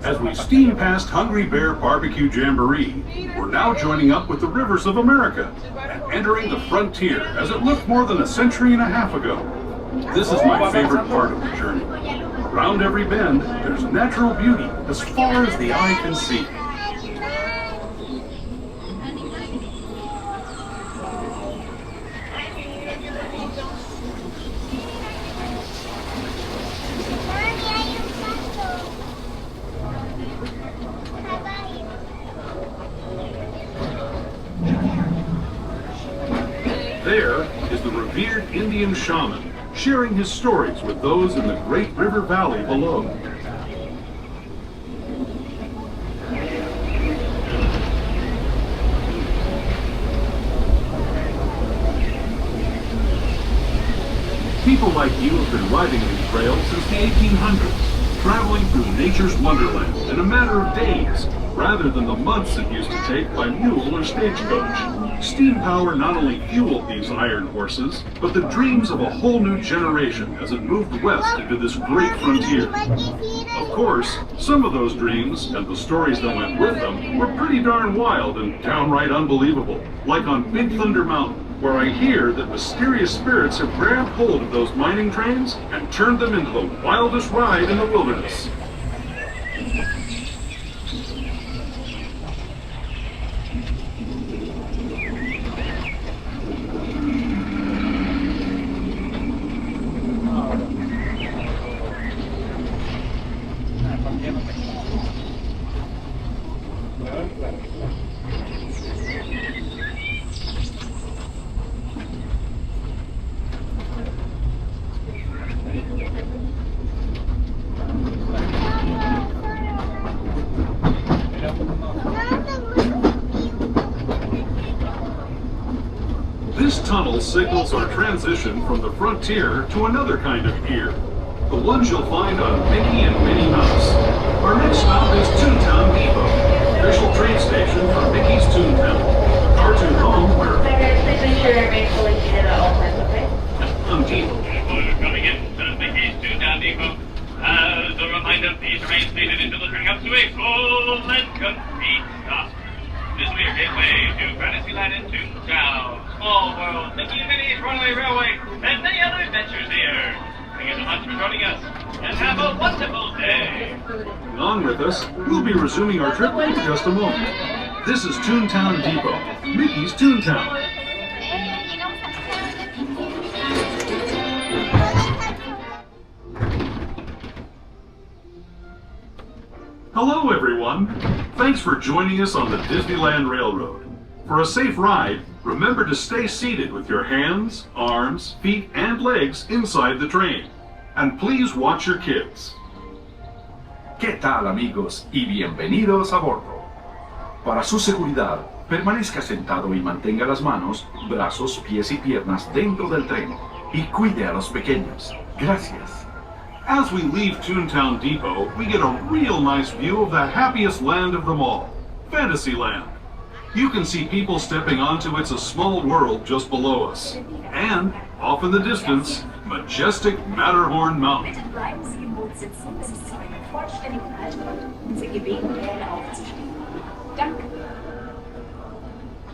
As we steam past Hungry Bear Barbecue Jamboree, we're now joining up with the rivers of America and entering the frontier as it looked more than a century and a half ago. This is my favorite part of the journey. Around every bend, there's natural beauty as far as the eye can see. There is the revered Indian shaman, sharing his stories with those in the Great River Valley below. People like you have been riding these trails since the 1800s. traveling through nature's wonderland in a matter of days, rather than the months it used to take by mule or stagecoach. Steam power not only fueled these iron horses, but the dreams of a whole new generation as it moved west into this great frontier. Of course, some of those dreams, and the stories that went with them, were pretty darn wild and downright unbelievable, like on Big Thunder Mountain, where I hear that mysterious spirits have grabbed hold of those mining trains and turned them into the wildest ride in the wilderness. This tunnel signals our transition from the frontier to another kind of pier, the ones you'll find on Mickey and Minnie Mouse. Our next stop is Toontown Depot, official train station for Mickey's Toontown, a cartoon home where... Please make sure to remain fully seated at all times, okay? On Depot. Coming in to Mickey's Toontown Depot. As a reminder, please remain seated until the train comes to a full and complete stop. This will be your gateway to Fantasyland in Toontown, Small World, Mickey and Minnie's Runaway Railway, and many other adventures here. Thank you so much for joining us, and have a wonderful day. On with us, we'll be resuming our trip in just a moment. This is Toontown Depot, Mickey's Toontown. Hello everyone! Thanks for joining us on the Disneyland Railroad. For a safe ride, remember to stay seated with your hands, arms, feet, and legs inside the train. And please watch your kids. ¿Qué tal, amigos? Y bienvenidos a bordo. Para su seguridad, permanezca sentado y mantenga las manos, brazos, pies y piernas dentro del tren. Y cuide a los pequeños. Gracias. As we leave Toontown Depot, we get a real nice view of the happiest land of them all, Fantasyland. You can see people stepping onto It's a Small World just below us. And, off in the distance, majestic Matterhorn Mountain. Bleiben Sie im Boot sitzen, bis es zu einem vollständigen Halt kommt und Sie gebeten werden, aufzustehen. Danke.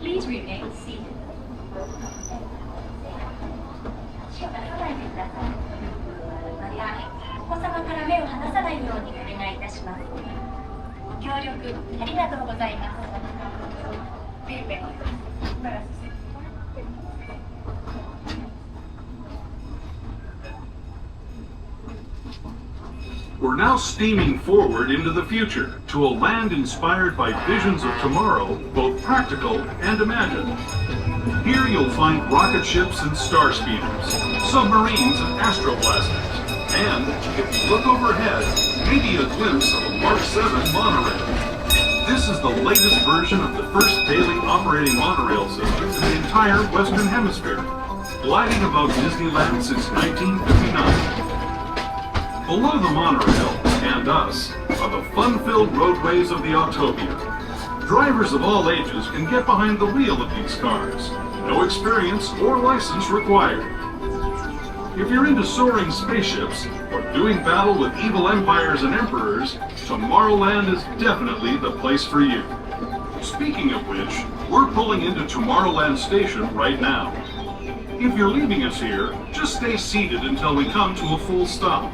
Please remain seated. お子様から目を離さないようにお願いいたします。ご協力ありがとうございます。We're now steaming forward into the future, to a land inspired by visions of tomorrow, both practical and imagined. Here you'll find rocket ships and star speeders, submarines and astro blasters, and, if you look overhead, maybe a glimpse of a Mark 7 monorail. This is the latest version of the first daily operating monorail system in the entire Western Hemisphere, gliding above Disneyland since 1959. Below the monorail, and us, are the fun-filled roadways of the Autopia. Drivers of all ages can get behind the wheel of these cars. No experience or license required. If you're into soaring spaceships, or doing battle with evil empires and emperors, Tomorrowland is definitely the place for you. Speaking of which, we're pulling into Tomorrowland Station right now. If you're leaving us here, just stay seated until we come to a full stop.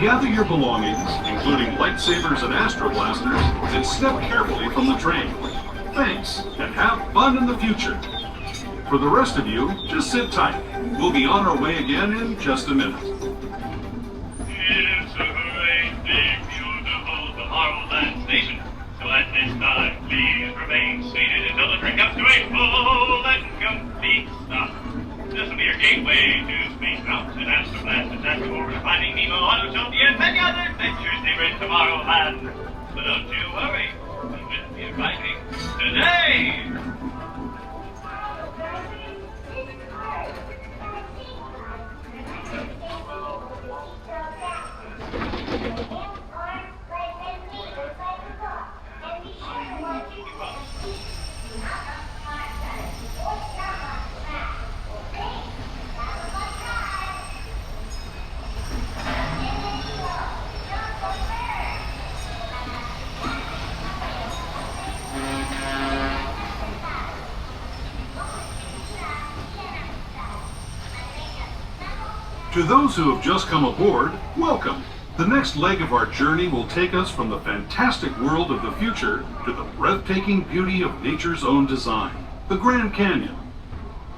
Gather your belongings, including lightsabers and astro blasters, and step carefully from the train. Thanks, and have fun in the future. For the rest of you, just sit tight. We'll be on our way again in just a minute. It's a great big, beautiful Tomorrowland Station. So at this time, please remain seated until the train comes to a full and complete stop. This will be your gateway to Space Mountain and Astro Blasters, Astro Orbitor, Finding Nemo, Autopia, and many other adventures here in Tomorrowland. So don't you worry, we will be arriving today. To those who have just come aboard, welcome. The next leg of our journey will take us from the fantastic world of the future to the breathtaking beauty of nature's own design, the Grand Canyon.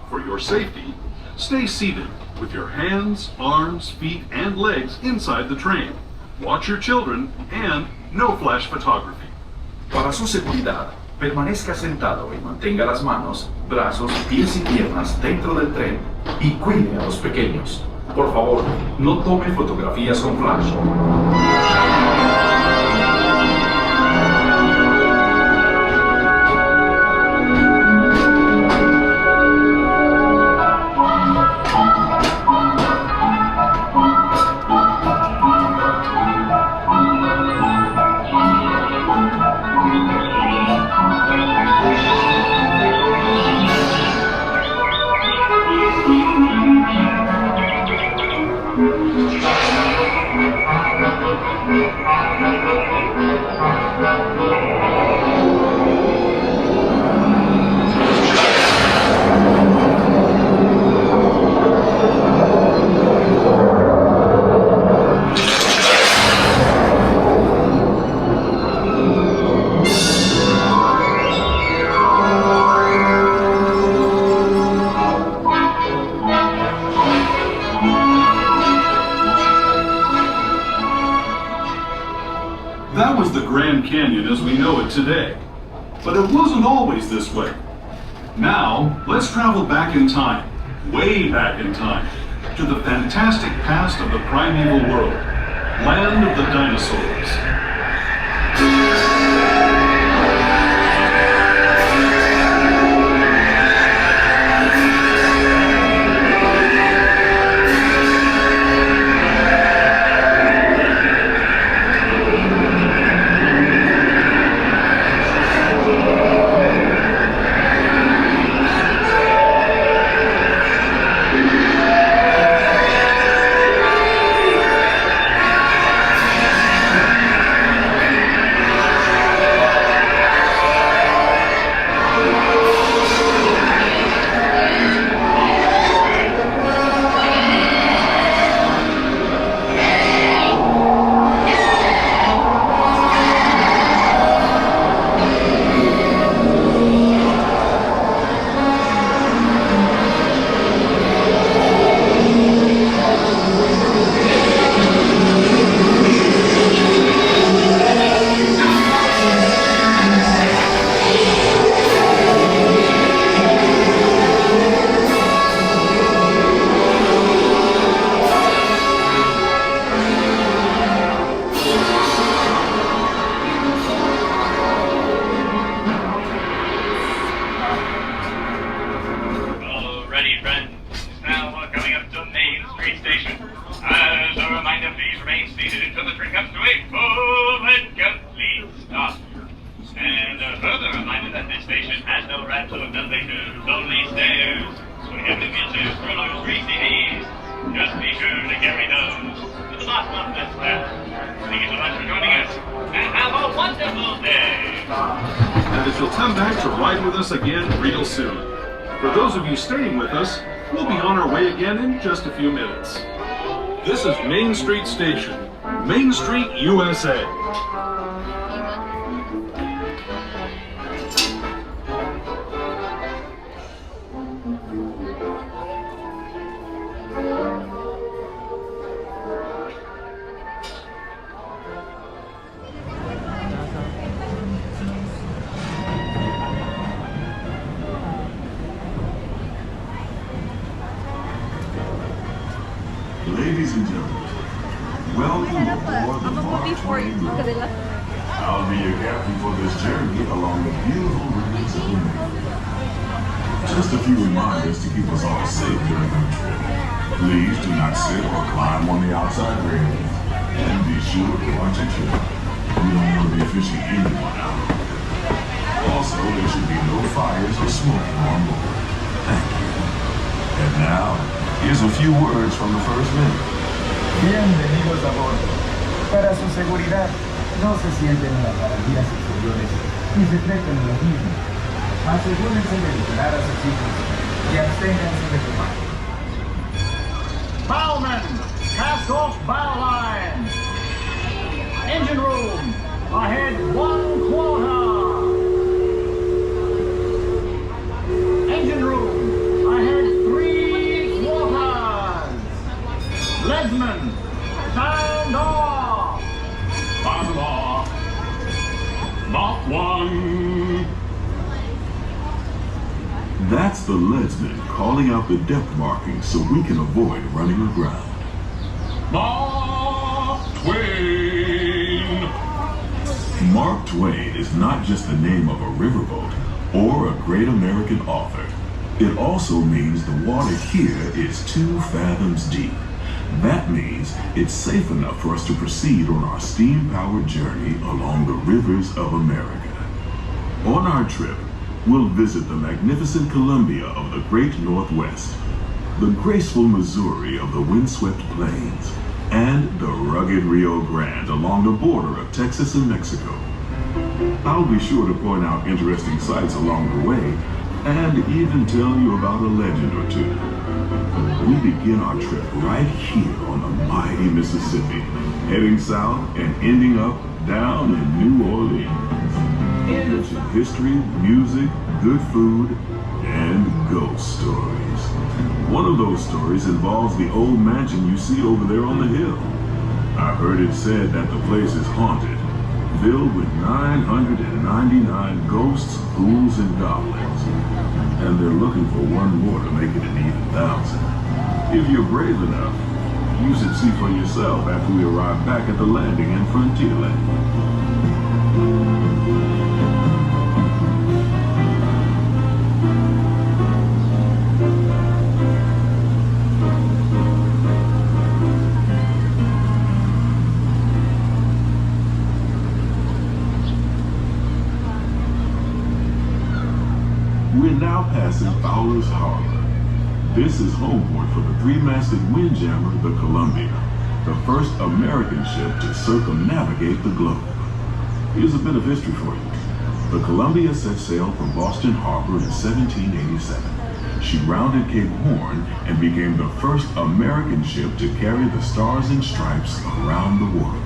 For your safety, stay seated with your hands, arms, feet, and legs inside the train. Watch your children and no flash photography. Para su seguridad, permanezca sentado y mantenga las manos, brazos, pies y piernas dentro del tren y cuide a los pequeños. Por favor, no tome fotografías con flash. Canyon as we know it today. But it wasn't always this way. Now, let's travel back in time, way back in time, to the fantastic past of the primeval world, land of the dinosaurs. Just a few minutes. This is Main Street Station, Main Street, USA. Ladies and gentlemen, welcome aboard the Twain Riverboat. I'll be your captain for this journey along the beautiful rivers of the Minnie. Just a few reminders to keep us all safe during the trip. Please do not sit or climb on the outside railing. And be sure to watch your children. We don't want to be fishing anyone out. Also, there should be no fires or smoke on board. Thank you. And now, here's a few words from the first minute. Bienvenidos a bordo. Para su seguridad, no se sienten en las barandillas exteriores ni se trepen en los mismos. Asegúrense de vigilar a sus hijos y absténganse de fumar. Bowman! Leadsman, cast off bow line. Engine room, ahead 1/4. Engine room, ahead 3/4. Leadsman, sound off. Bottom off. Not one. That's the leadsman calling out the depth markings so we can avoid running aground. Mark Twain. Mark Twain is not just the name of a riverboat or a great American author. It also means the water here is 2 fathoms deep. That means it's safe enough for us to proceed on our steam-powered journey along the rivers of America. On our trip, we'll visit the magnificent Columbia of the Great Northwest, the graceful Missouri of the windswept plains, and the rugged Rio Grande along the border of Texas and Mexico. I'll be sure to point out interesting sights along the way and even tell you about a legend or two. We begin our trip right here on the mighty Mississippi, heading south and ending up down in New Orleans. Rich in history, music, good food, and ghost stories. One of those stories involves the old mansion you see over there on the hill. I heard it said that the place is haunted, filled with 999 ghosts, ghouls, and goblins. And they're looking for one more to make it an even 1,000. If you're brave enough, you should see for yourself after we arrive back at the landing in Frontierland. We're now passing Fowler's Harbor. This is homeport for the 3-masted windjammer, the Columbia, the first American ship to circumnavigate the globe. Here's a bit of history for you. The Columbia set sail from Boston Harbor in 1787. She rounded Cape Horn and became the first American ship to carry the Stars and Stripes around the world.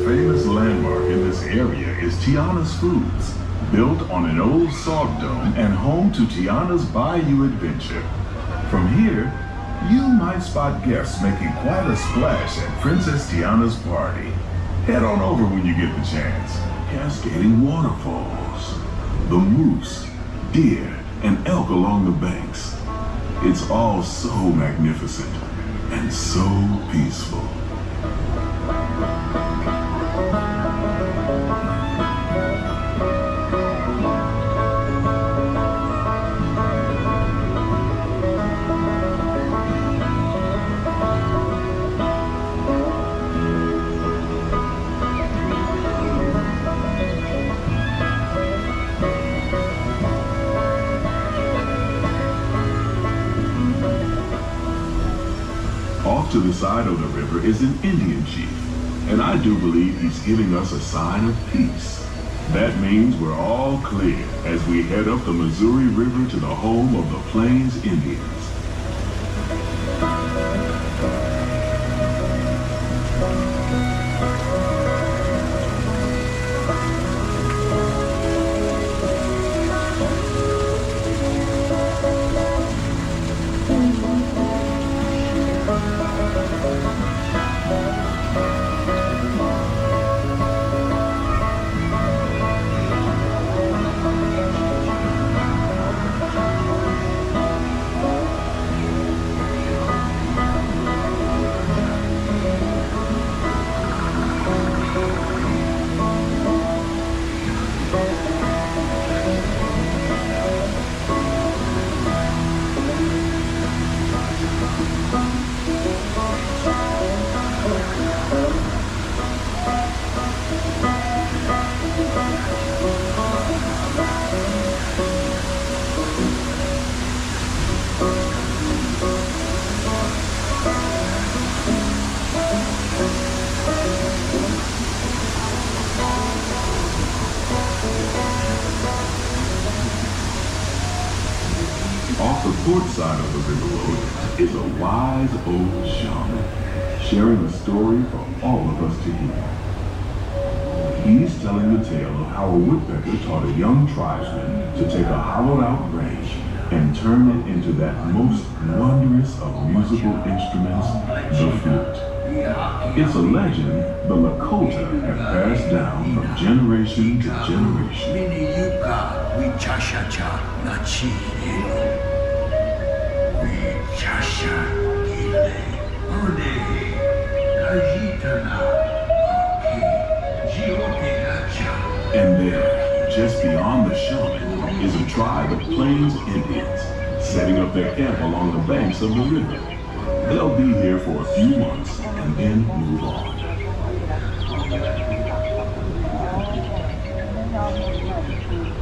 Famous landmark in this area is Tiana's Foods, built on an old salt dome and home to Tiana's Bayou adventure. From here, you might spot guests making quite a splash at Princess Tiana's party. Head on over when you get the chance. Cascading waterfalls, the moose, deer, and elk along the banks. It's all so magnificent and so peaceful. To the side of the river is an Indian chief, and I do believe he's giving us a sign of peace. That means we're all clear as we head up the Missouri River to the home of the Plains Indians. the port side of the riverboat is a wise old shaman, sharing a story for all of us to hear. He's telling the tale of how a woodpecker taught a young tribesman to take a hollowed-out branch and turn it into that most wondrous of musical instruments, the flute. It's a legend the Lakota have passed down from generation to generation. Minnie yuka, we cha-cha-cha, na chi hilo. We cha-cha hile, ode, kajitana, And there, just beyond the shaman, is a tribe of Plains Indians setting up their camp along the banks of the river. They'll be here for a few months and then move on.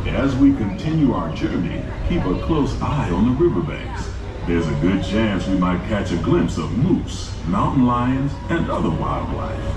As we continue our journey, keep a close eye on the riverbanks. There's a good chance we might catch a glimpse of moose, mountain lions, and other wildlife.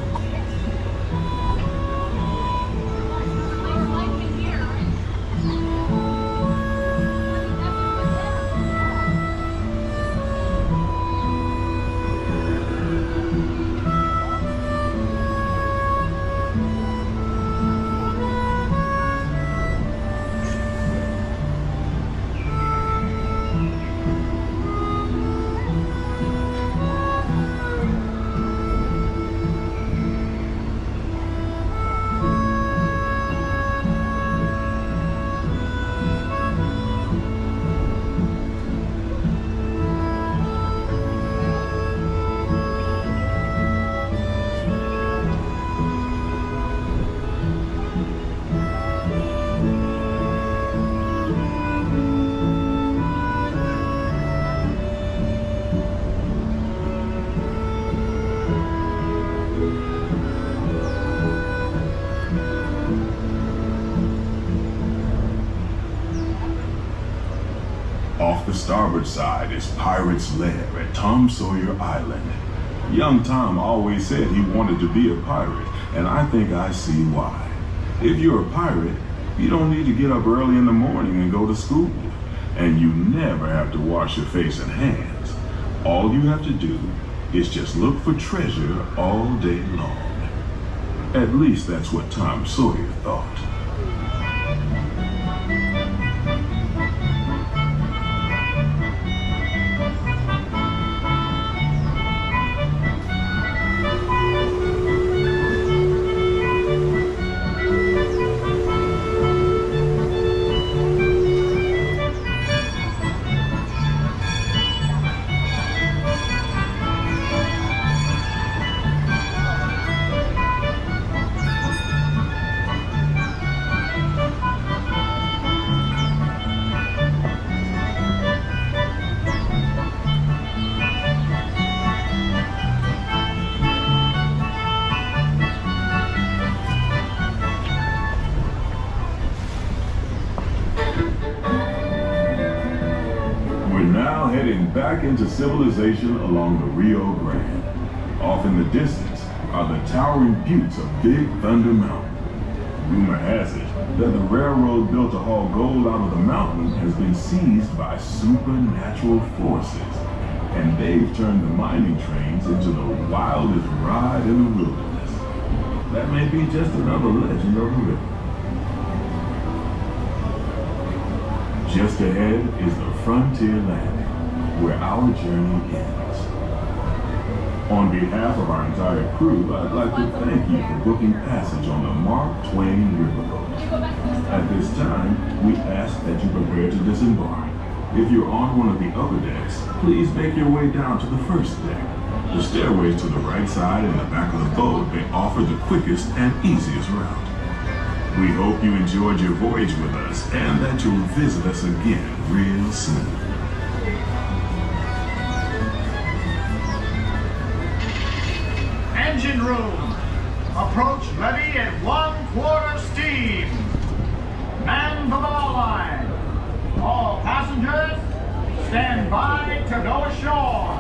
Off the starboard side is Pirate's Lair at Tom Sawyer Island. Young Tom always said he wanted to be a pirate, and I think I see why. If you're a pirate, you don't need to get up early in the morning and go to school, and you never have to wash your face and hands. All you have to do is just look for treasure all day long. At least that's what Tom Sawyer thought. Back into civilization along the Rio Grande. Off in the distance are the towering buttes of Big Thunder Mountain. Rumor has it that the railroad built to haul gold out of the mountain has been seized by supernatural forces, and they've turned the mining trains into the wildest ride in the wilderness. That may be just another legend of the river. Just ahead is the Frontier Landing, where our journey ends. On behalf of our entire crew, I'd like to thank you for booking passage on the Mark Twain Riverboat. At this time, we ask that you prepare to disembark. If you're on one of the upper decks, please make your way down to the first deck. The stairways to the right side and the back of the boat may offer the quickest and easiest route. We hope you enjoyed your voyage with us and that you'll visit us again real soon. Engine room. Approach ready at 1/4 steam. Man the bow line. All passengers, stand by to go ashore.